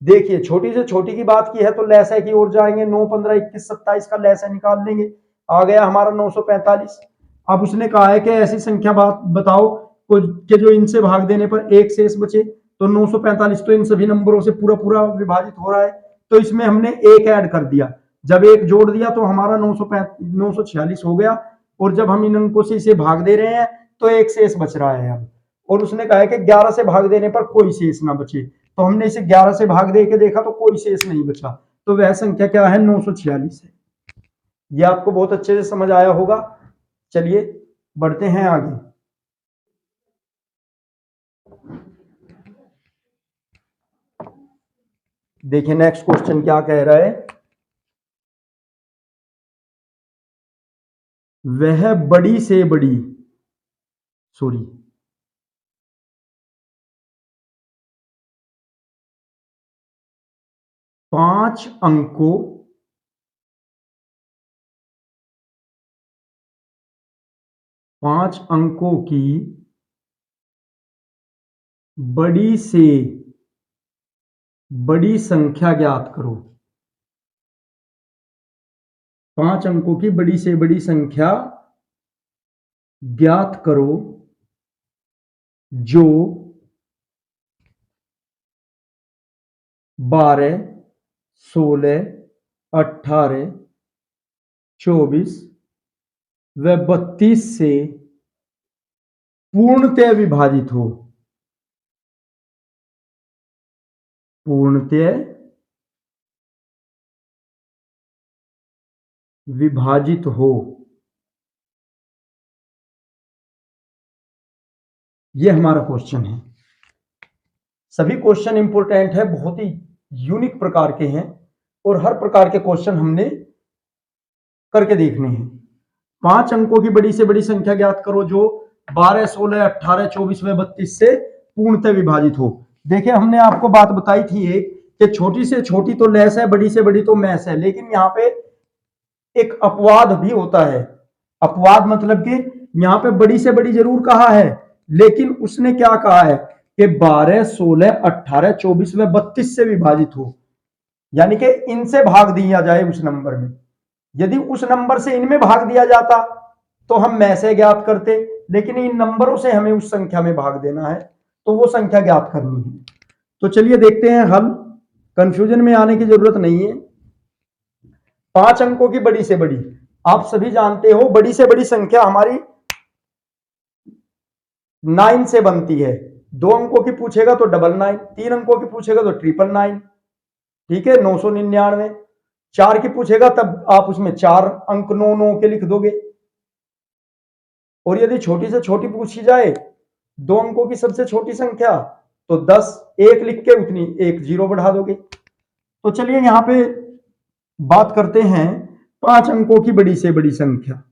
देखिए छोटी से छोटी की बात की है तो लैसा की ओर जाएंगे, 9, 15, 21, 27 का लैसा निकाल लेंगे, आ गया हमारा 945। अब उसने कहा है कि ऐसी संख्या बात बताओ कि जो इनसे भाग देने पर एक शेष बचे, तो 945 तो इन सभी नंबरों से पूरा पूरा विभाजित हो रहा है, तो इसमें हमने एक ऐड कर दिया, जब एक जोड़ दिया तो हमारा 946 हो गया, और जब हम इन अंकों से इसे भाग दे रहे हैं तो एक शेष बच रहा है अब, और उसने कहा है कि 11 से भाग देने पर कोई शेष ना बचे, तो हमने इसे 11 से भाग दे के देखा तो कोई शेष नहीं बचा, तो वह संख्या क्या है, 946 है। यह आपको बहुत अच्छे से समझ आया होगा। चलिए बढ़ते हैं आगे। देखिए नेक्स्ट क्वेश्चन क्या कह रहा है, वह बड़ी से बड़ी, सॉरी, पांच अंकों की बड़ी से बड़ी संख्या ज्ञात करो। 5 अंकों की बड़ी से बड़ी संख्या ज्ञात करो जो 12, 16, 18, 24 व 32 से पूर्णतः विभाजित हो। पूर्णतः विभाजित हो, यह हमारा क्वेश्चन है। सभी क्वेश्चन इंपॉर्टेंट है, बहुत ही यूनिक प्रकार के हैं, और हर प्रकार के क्वेश्चन हमने करके देखने हैं। 5 अंकों की बड़ी से बड़ी संख्या ज्ञात करो जो 12, 16, 18, 24 व 32 से पूर्णतः विभाजित हो। देखिए हमने आपको बात बताई थी एक कि छोटी से छोटी तो लेस है, बड़ी से बड़ी तो मैस है, लेकिन यहाँ पे एक अपवाद भी होता है। अपवाद मतलब कि यहाँ पे बड़ी से बड़ी जरूर कहा है, लेकिन उसने क्या कहा है कि 12, 16, 18, 24 व 32 से विभाजित हो, यानी कि इनसे भाग दिया जाए उस नंबर में। यदि उस नंबर से इनमें भाग दिया जाता तो हम में से ज्ञात करते, लेकिन इन नंबरों से हमें उस संख्या में भाग देना है, तो वो संख्या ज्ञात करनी है। तो चलिए देखते हैं हल, कंफ्यूजन में आने की जरूरत नहीं है। 5 अंकों की बड़ी से बड़ी, आप सभी जानते हो बड़ी से बड़ी संख्या हमारी 9 से बनती है। 2 अंकों की पूछेगा तो 999, 3 अंकों की पूछेगा तो 999, ठीक है, 999। 4 की पूछेगा तब आप उसमें 4 अंक 9 के लिख दोगे, और यदि छोटी से छोटी पूछी जाए 2 अंकों की सबसे छोटी संख्या तो 10, 1 लिख के उतनी एक 0 बढ़ा दोगे। तो चलिए यहां पे बात करते हैं 5 अंकों की बड़ी से बड़ी संख्या।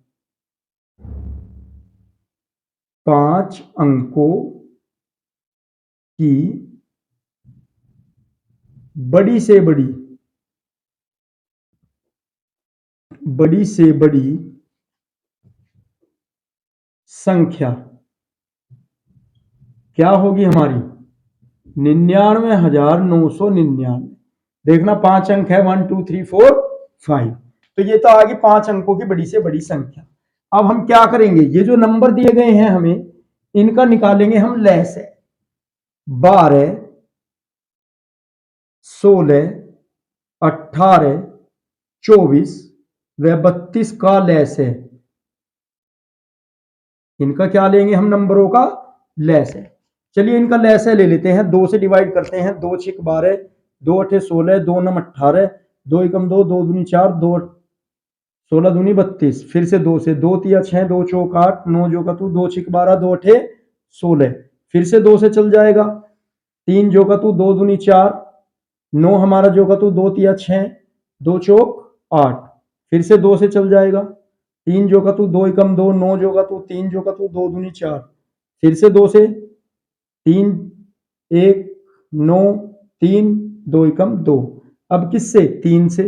5 अंकों की बड़ी से बड़ी संख्या क्या होगी हमारी, 99,999। देखना 5 अंक है, 1 2 3 4 5, तो ये तो आ गई 5 अंकों की बड़ी से बड़ी संख्या। अब हम क्या करेंगे, ये जो नंबर दिए गए हैं हमें इनका निकालेंगे हम लैस है। 12, 16, 18, 24 व 32 का लैस है। इनका क्या लेंगे हम, नंबरों का लैस है। चलिए इनका लैस है ले लेते हैं, 2 से डिवाइड करते हैं, 2 6 12, 2 8 16, 2 9 18, 2 एकम 2, 2 दूनी 4, 2 16 दूनी 32, फिर से 2 से, 2 तिया 6, 2 चौक 8, 9 जो का तू, 2 6 12, 2 8 16, फिर से 2 से चल जाएगा, 3 जो का तू, 2 दूनी 4, 9 हमारा जो का तू, 2 तिया 6, 2 चौक 8, फिर से 2 से चल जाएगा, 3 जो का तू, 2 एकम 2, 9 जो का तू, 3 जो का तू, 2 दूनी 4, फिर से 2 से, 3 1 9 3 2 एकम 2, अब किससे, 3 से,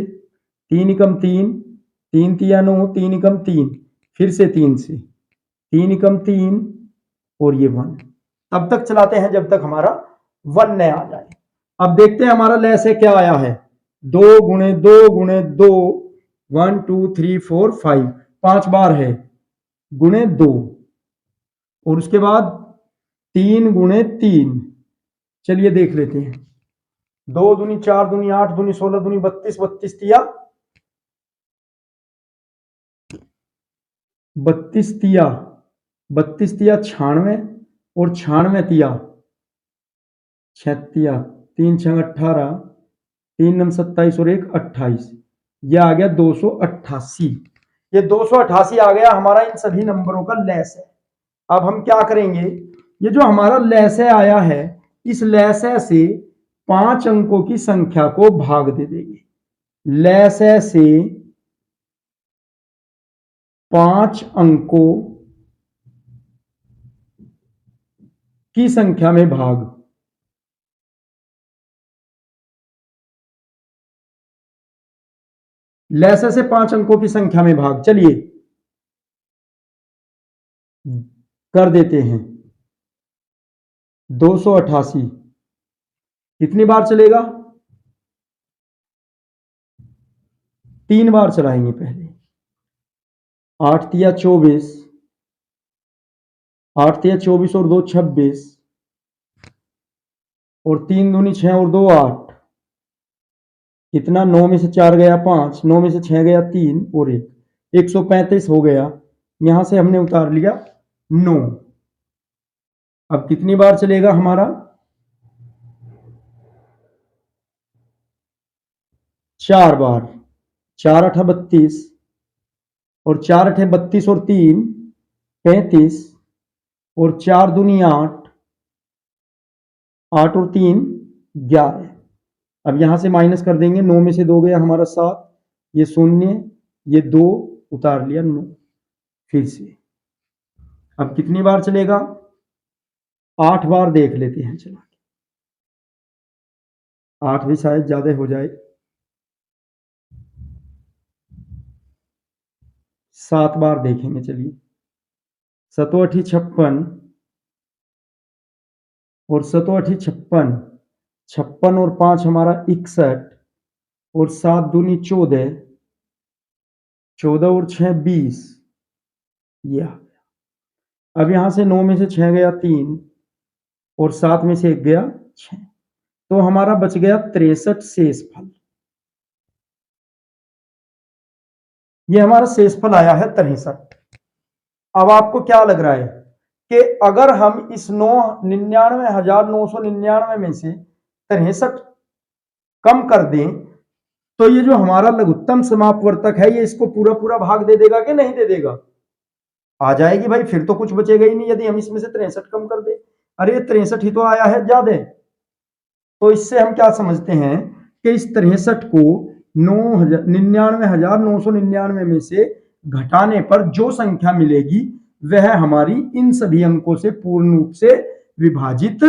3 एकम 3, 3 तिया 9, 3 एकम 3, फिर से 3 से, 3 एकम 3 और ये 1, तब तक चलाते हैं जब तक हमारा 1 न आ जाए। अब देखते हैं हमारा लैस है क्या आया है, 2 गुणे 2 गुणे 2, 1 2 3 4 5, 5 बार है, गुणे 2, और उसके बाद 3 गुणे 3, चलिए देख लेते हैं। 2 दूनी 4 दूनी 8 दूनी 16 दूनी 32, 32 तिया 32 तिया 32 तिया 96 और 96 तिया 36, 3 6 18, 3 9 27 और 1 28, यह आ गया 288। ये 288 आ गया हमारा इन सभी नंबरों का लैस है। अब हम क्या करेंगे, ये जो हमारा लैस है आया है, इस लैस है से 5 अंकों की संख्या को भाग दे देंगे। लैस है से 5 अंकों की संख्या में भाग। लैसे से 5 अंकों की संख्या में भाग, चलिए कर देते हैं। 288 कितनी बार चलेगा, 3 बार चलाएंगे पहले। 8 तिया 24, 8 तिया 24 और 2 26 और 3 दूनी 6 और 2 8, कितना, 9 में से 4 गया 5, 9 में से 6 गया 3 और 1, 135 हो गया। यहां से हमने उतार लिया 9। अब कितनी बार चलेगा हमारा, 4 बार। 4 8 32 और 4 8 32 और 3 35 और 4 दूनी 8, 8 और 3 11। अब यहां से माइनस कर देंगे, 9 में से 2 गया हमारा 7, ये 0, ये 2, उतार लिया 9। फिर से अब कितनी बार चलेगा, 8 बार देख लेते हैं चला के, 8 भी शायद ज्यादा हो जाए, 7 बार देखेंगे। चलिए 7 8 56 और 7 8 56, 56 और 5 हमारा 61 और 7 दूनी 14, 14 और 6 20, ये आ गया। अब यहां से 9 में से 6 गया 3 और 7 में से 1 गया 6, तो हमारा बच गया 63 शेष फल। ये हमारा शेष फल आया है 63। अब आपको क्या लग रहा है कि अगर हम इस 99,999 में से 63 कम कर दें तो ये जो हमारा लघुत्तम समापवर्तक है ये इसको पूरा पूरा भाग दे देगा कि नहीं दे देगा, आ जाएगी भाई, फिर तो कुछ बचेगा ही नहीं यदि हम इसमें से 63 कम कर दे। अरे ये 63 ही तो आया है ज्यादा। तो इससे हम क्या समझते हैं कि इस 63 को 99,999 में से घटाने पर जो संख्या मिलेगी वह हमारी इन सभी अंकों से पूर्ण रूप से विभाजित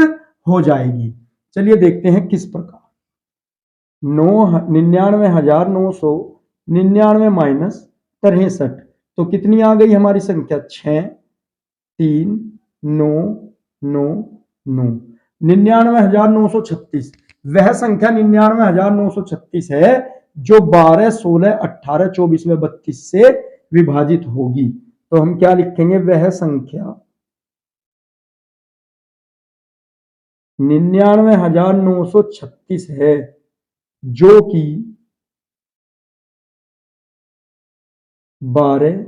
हो जाएगी। चलिए देखते हैं किस प्रकार। 99,999 माइनस 63, तो कितनी आ गई हमारी संख्या, 6 3 9 9 9, 99,936। वह संख्या 99,936 है जो 12 16 18 24 व 32 से विभाजित होगी। तो हम क्या लिखेंगे, वह संख्या 99,936 है जो कि 12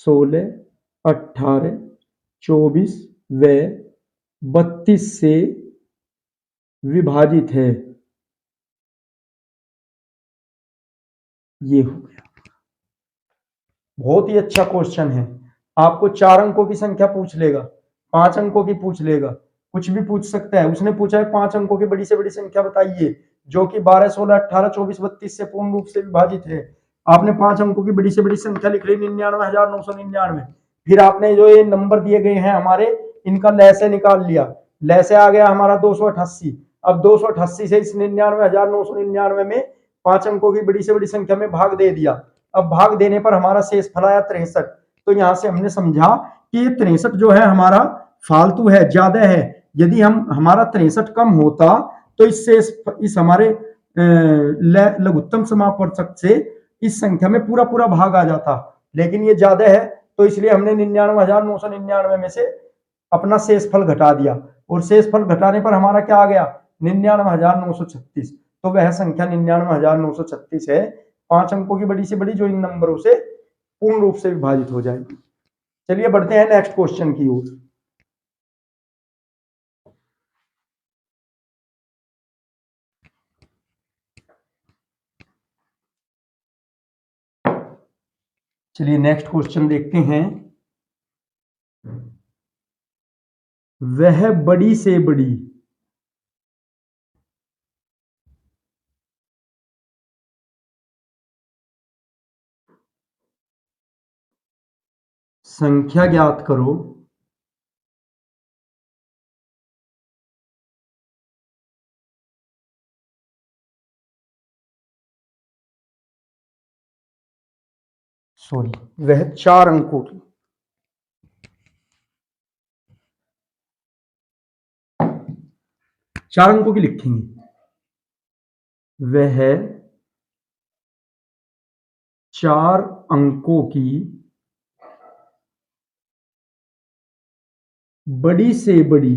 16 18 24 व 32 से विभाजित है। ये हो गया। बहुत ही अच्छा क्वेश्चन है। आपको 4 अंकों की संख्या पूछ लेगा, 5 अंकों की पूछ लेगा, कुछ भी पूछ सकता है। उसने पूछा है 5 अंकों की बड़ी से बड़ी संख्या बताइए जो कि 12 16 18 24 32 से पूर्ण रूप से विभाजित है। आपने 5 अंकों की बड़ी से बड़ी संख्या लिख ली 99,999। फिर आपने जो ये नंबर दिए गए हैं हमारे, इनका लैसे निकाल लिया। लैसे आ गया हमारा 288। अब 288 से इस 99,999 में 5 अंकों की बड़ी से बड़ी संख्या में भाग दे दिया। अब भाग देने पर हमारा शेष फल आया 63। तो यहां से हमने समझा कि ये 63 जो है हमारा फालतू है, ज्यादा है। यदि हम हमारा 63 कम होता तो इस हमारे लघुत्तम समापवर्तक से इस संख्या में पूरा पूरा भाग आ जाता, लेकिन ये ज्यादा है तो इसलिए हमने 99,999 में से अपना शेषफल घटा दिया और शेषफल घटाने पर हमारा क्या आ गया 99,936। तो वह संख्या 99,936 है 5 अंकों की बड़ी से बड़ी जो इन नंबरों से पूर्ण रूप से विभाजित हो जाएगी। चलिए बढ़ते हैं नेक्स्ट क्वेश्चन की ओर। चलिए नेक्स्ट क्वेश्चन देखते हैं। वह बड़ी से बड़ी संख्या ज्ञात करो वह 4 अंकों की 4 अंकों की लिखेंगे। वह 4 अंकों की बड़ी से बड़ी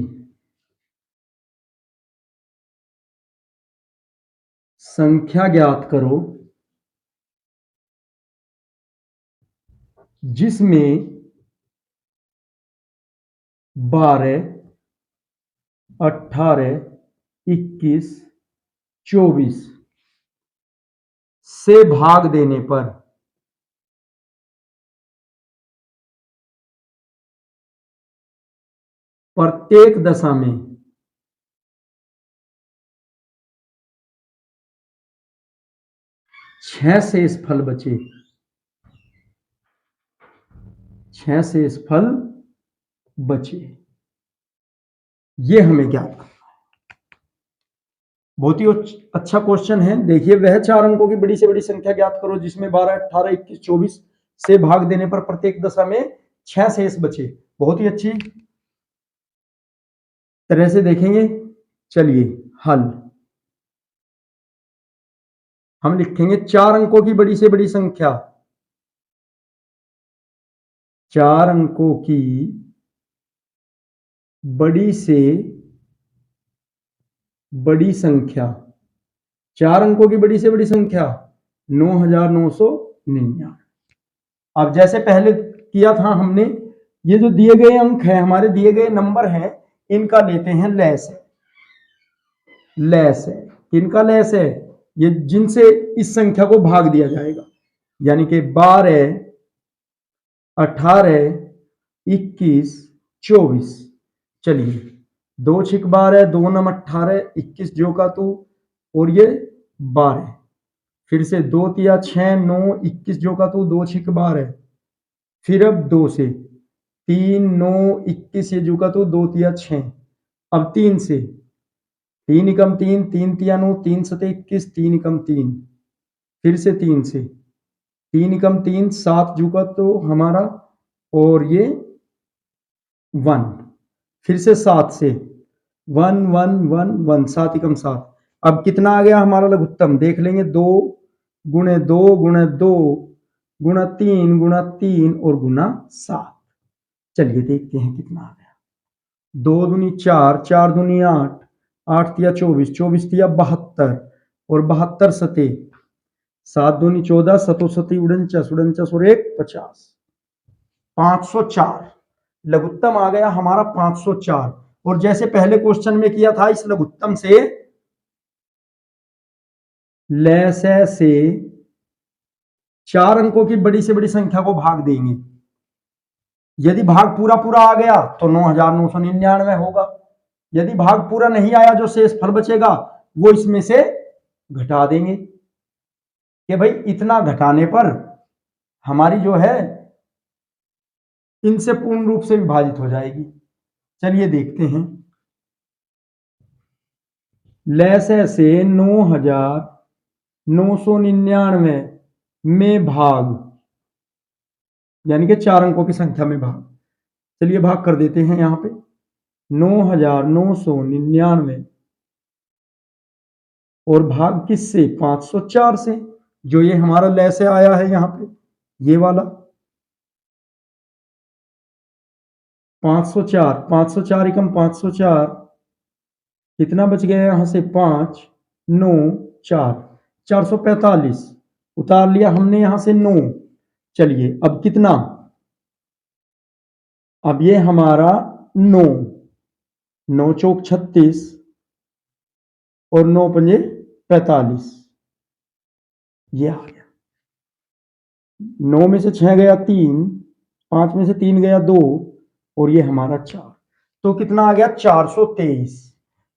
संख्या ज्ञात करो जिसमें 12, 18, 21, 24 से भाग देने पर प्रत्येक दशा में 6 शेषफल बचे। 6 शेषफल बचे, ये हमें ज्ञात करना है। बहुत ही अच्छा क्वेश्चन है। देखिए वह 4 अंकों की बड़ी से बड़ी संख्या ज्ञात करो जिसमें 12, 18, 21, 24 से भाग देने पर प्रत्येक दशा में 6 शेष बचे। बहुत ही अच्छी तरह से देखेंगे। चलिए हल हम लिखेंगे 4 अंकों की बड़ी से बड़ी संख्या, 4 अंकों की बड़ी से बड़ी संख्या, 4 अंकों की बड़ी से बड़ी संख्या 9,999। अब जैसे पहले किया था हमने, ये जो दिए गए अंक है हमारे दिए गए नंबर हैं इनका लेते हैं लैस है। लैस है किनका लैस है? ये जिनसे इस संख्या को भाग दिया जाएगा, यानी कि 12, 18, 21, 24। चलिए 2 छिक 12, 2 नम 18, 21 जो का तू और ये 12, फिर से 2 तिया 6, 9, 21 जो का तू 2 छिक 12, फिर अब 2 से 3, 9, 21 ये जो का तू 2 तिया 6, अब 3 से 3 एकम 3, 3 तिया 9, 3 सते 21, 3 एकम 3, फिर से 3 से 3 एकम 3, 7 जो का तो हमारा और ये 1, फिर से 7 से 1, 1, 1, 1, 7 एकम 7। अब कितना आ गया हमारा लघुत्तम देख लेंगे। 2 गुणे 2 गुणे 2 गुणा 3 गुणा 3 और गुणा 7। चलिए देखते हैं कितना आ गया। 2 दूनी 4, 4 दूनी 8, 8 तिया 24, 24 तिया 72 और 72 सते 7 दूनी 14, 7 सती 49, 49 और 1 50, 504 लघुत्तम आ गया हमारा 504। और जैसे पहले क्वेश्चन में किया था इस लघुत्तम से लैसे से 4 अंकों की बड़ी से बड़ी संख्या को भाग देंगे। यदि भाग पूरा पूरा आ गया तो 9,999 होगा। यदि भाग पूरा नहीं आया जो शेष फल बचेगा वो इसमें से घटा देंगे कि भाई इतना घटाने पर हमारी जो है इनसे पूर्ण रूप से विभाजित हो जाएगी। चलिए देखते हैं। लैसे से 9,999 में भाग, यानी कि 4 अंकों की संख्या में भाग। चलिए भाग कर देते हैं यहां पे 9,999 और भाग किससे 504 से, जो ये हमारा लैसे आया है यहां पे ये वाला। 504, 504 एकम 504, कितना बच गया यहां से 5, 9, 4, 445 उतार लिया हमने यहां से 9। चलिए अब कितना, अब ये हमारा 9, 9 चौक 36 और 9 पंजे 45, ये आ गया। 9 में से 6 गया 3, 5 में से 3 गया 2 और ये हमारा 4, तो कितना आ गया 423।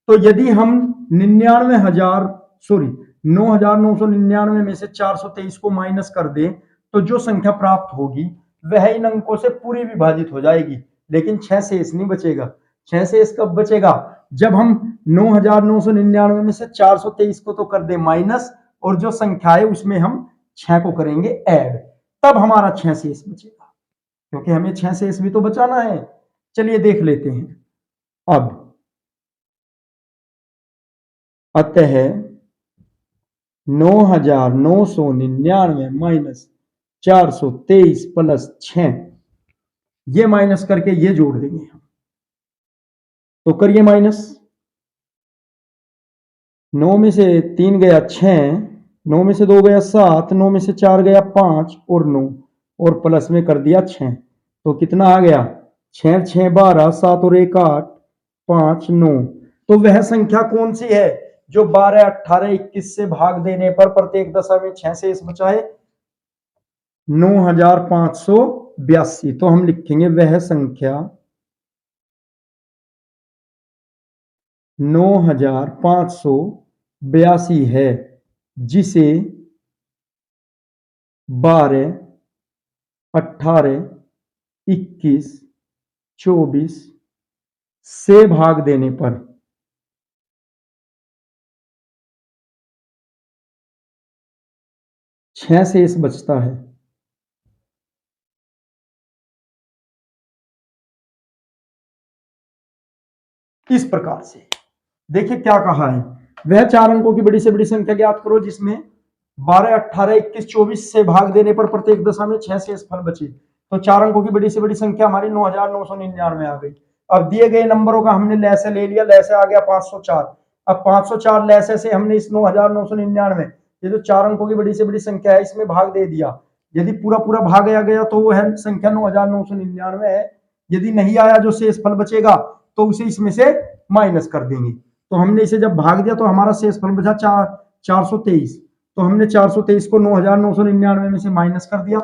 तो यदि हम 9,999 में से 423 को माइनस कर दें तो जो संख्या प्राप्त होगी वह इन अंकों से पूरी विभाजित हो जाएगी, लेकिन 6 शेष नहीं बचेगा। 6 शेष कब बचेगा, जब हम 9,999 में से 423 को तो कर दे माइनस और जो संख्या है उसमें हम 6 को करेंगे ऐड, तब हमारा 6 शेष बचेगा, क्योंकि हमें 6 शेष भी तो बचाना है। चलिए देख लेते हैं अब। अतः 9,999 माइनस 423 प्लस 6, ये माइनस करके ये जोड़ देंगे हम, तो करिए माइनस। 9 में से 3 गया 6, 9 में से 2 गया 7, 9 में से 4 गया 5 और 9 और प्लस में कर दिया 6, तो कितना आ गया 6, 6, 12, 7 और 1 8, 5, 9। तो वह संख्या कौन सी है जो 12, 18, 21 से भाग देने पर प्रत्येक दशा में 6 शेष बचा है, 9,582। तो हम लिखेंगे वह संख्या 9,582 है जिसे 12, 18, 21, 24 से भाग देने पर 6 शेष बचता है। इस प्रकार से देखिए क्या कहा है, वह 4 अंकों की बड़ी से बड़ी संख्या ज्ञात करो जिसमें 12, 18, 21, 24 से भाग देने पर प्रत्येक दशा में 6 शेष फल बचे। तो 4 अंकों की बड़ी से बड़ी संख्या हमारी 9,999 आ गई। अब दिए गए नंबरों का हमने लैसे ले लिया, लैसे आ गया 504। अब 504 लैसे से हमने इस 9,999, ये जो 4 अंकों की बड़ी से बड़ी संख्या है इसमें भाग दे दिया। यदि पूरा पूरा भाग आ गया तो वो है संख्या 9,999 है। यदि नहीं आया जो शेष फल बचेगा तो उसे इसमें से माइनस कर देंगे। तो हमने इसे जब भाग दिया तो हमारा शेष फल बचा 423। तो हमने 423 को 9,999 में से माइनस कर दिया,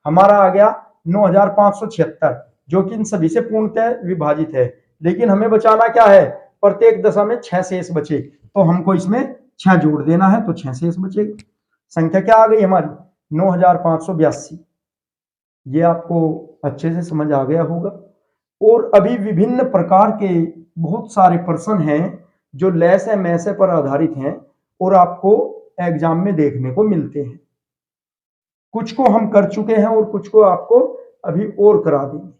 हमारा आ गया 9,576, जो कि इन सभी से पूर्णतः विभाजित है। लेकिन हमें बचाना क्या है, प्रत्येक दशा में 6 शेष बचे, तो हमको इसमें 6 जोड़ देना है, तो 6 शेष बचेगा। संख्या क्या आ गई हमारी 9,582। ये आपको अच्छे से समझ आ गया होगा। और अभी विभिन्न प्रकार के बहुत सारे प्रश्न हैं जो लैस है मैसे पर आधारित हैं और आपको एग्जाम में देखने को मिलते हैं। कुछ को हम कर चुके हैं और कुछ को आपको अभी और करा देंगे।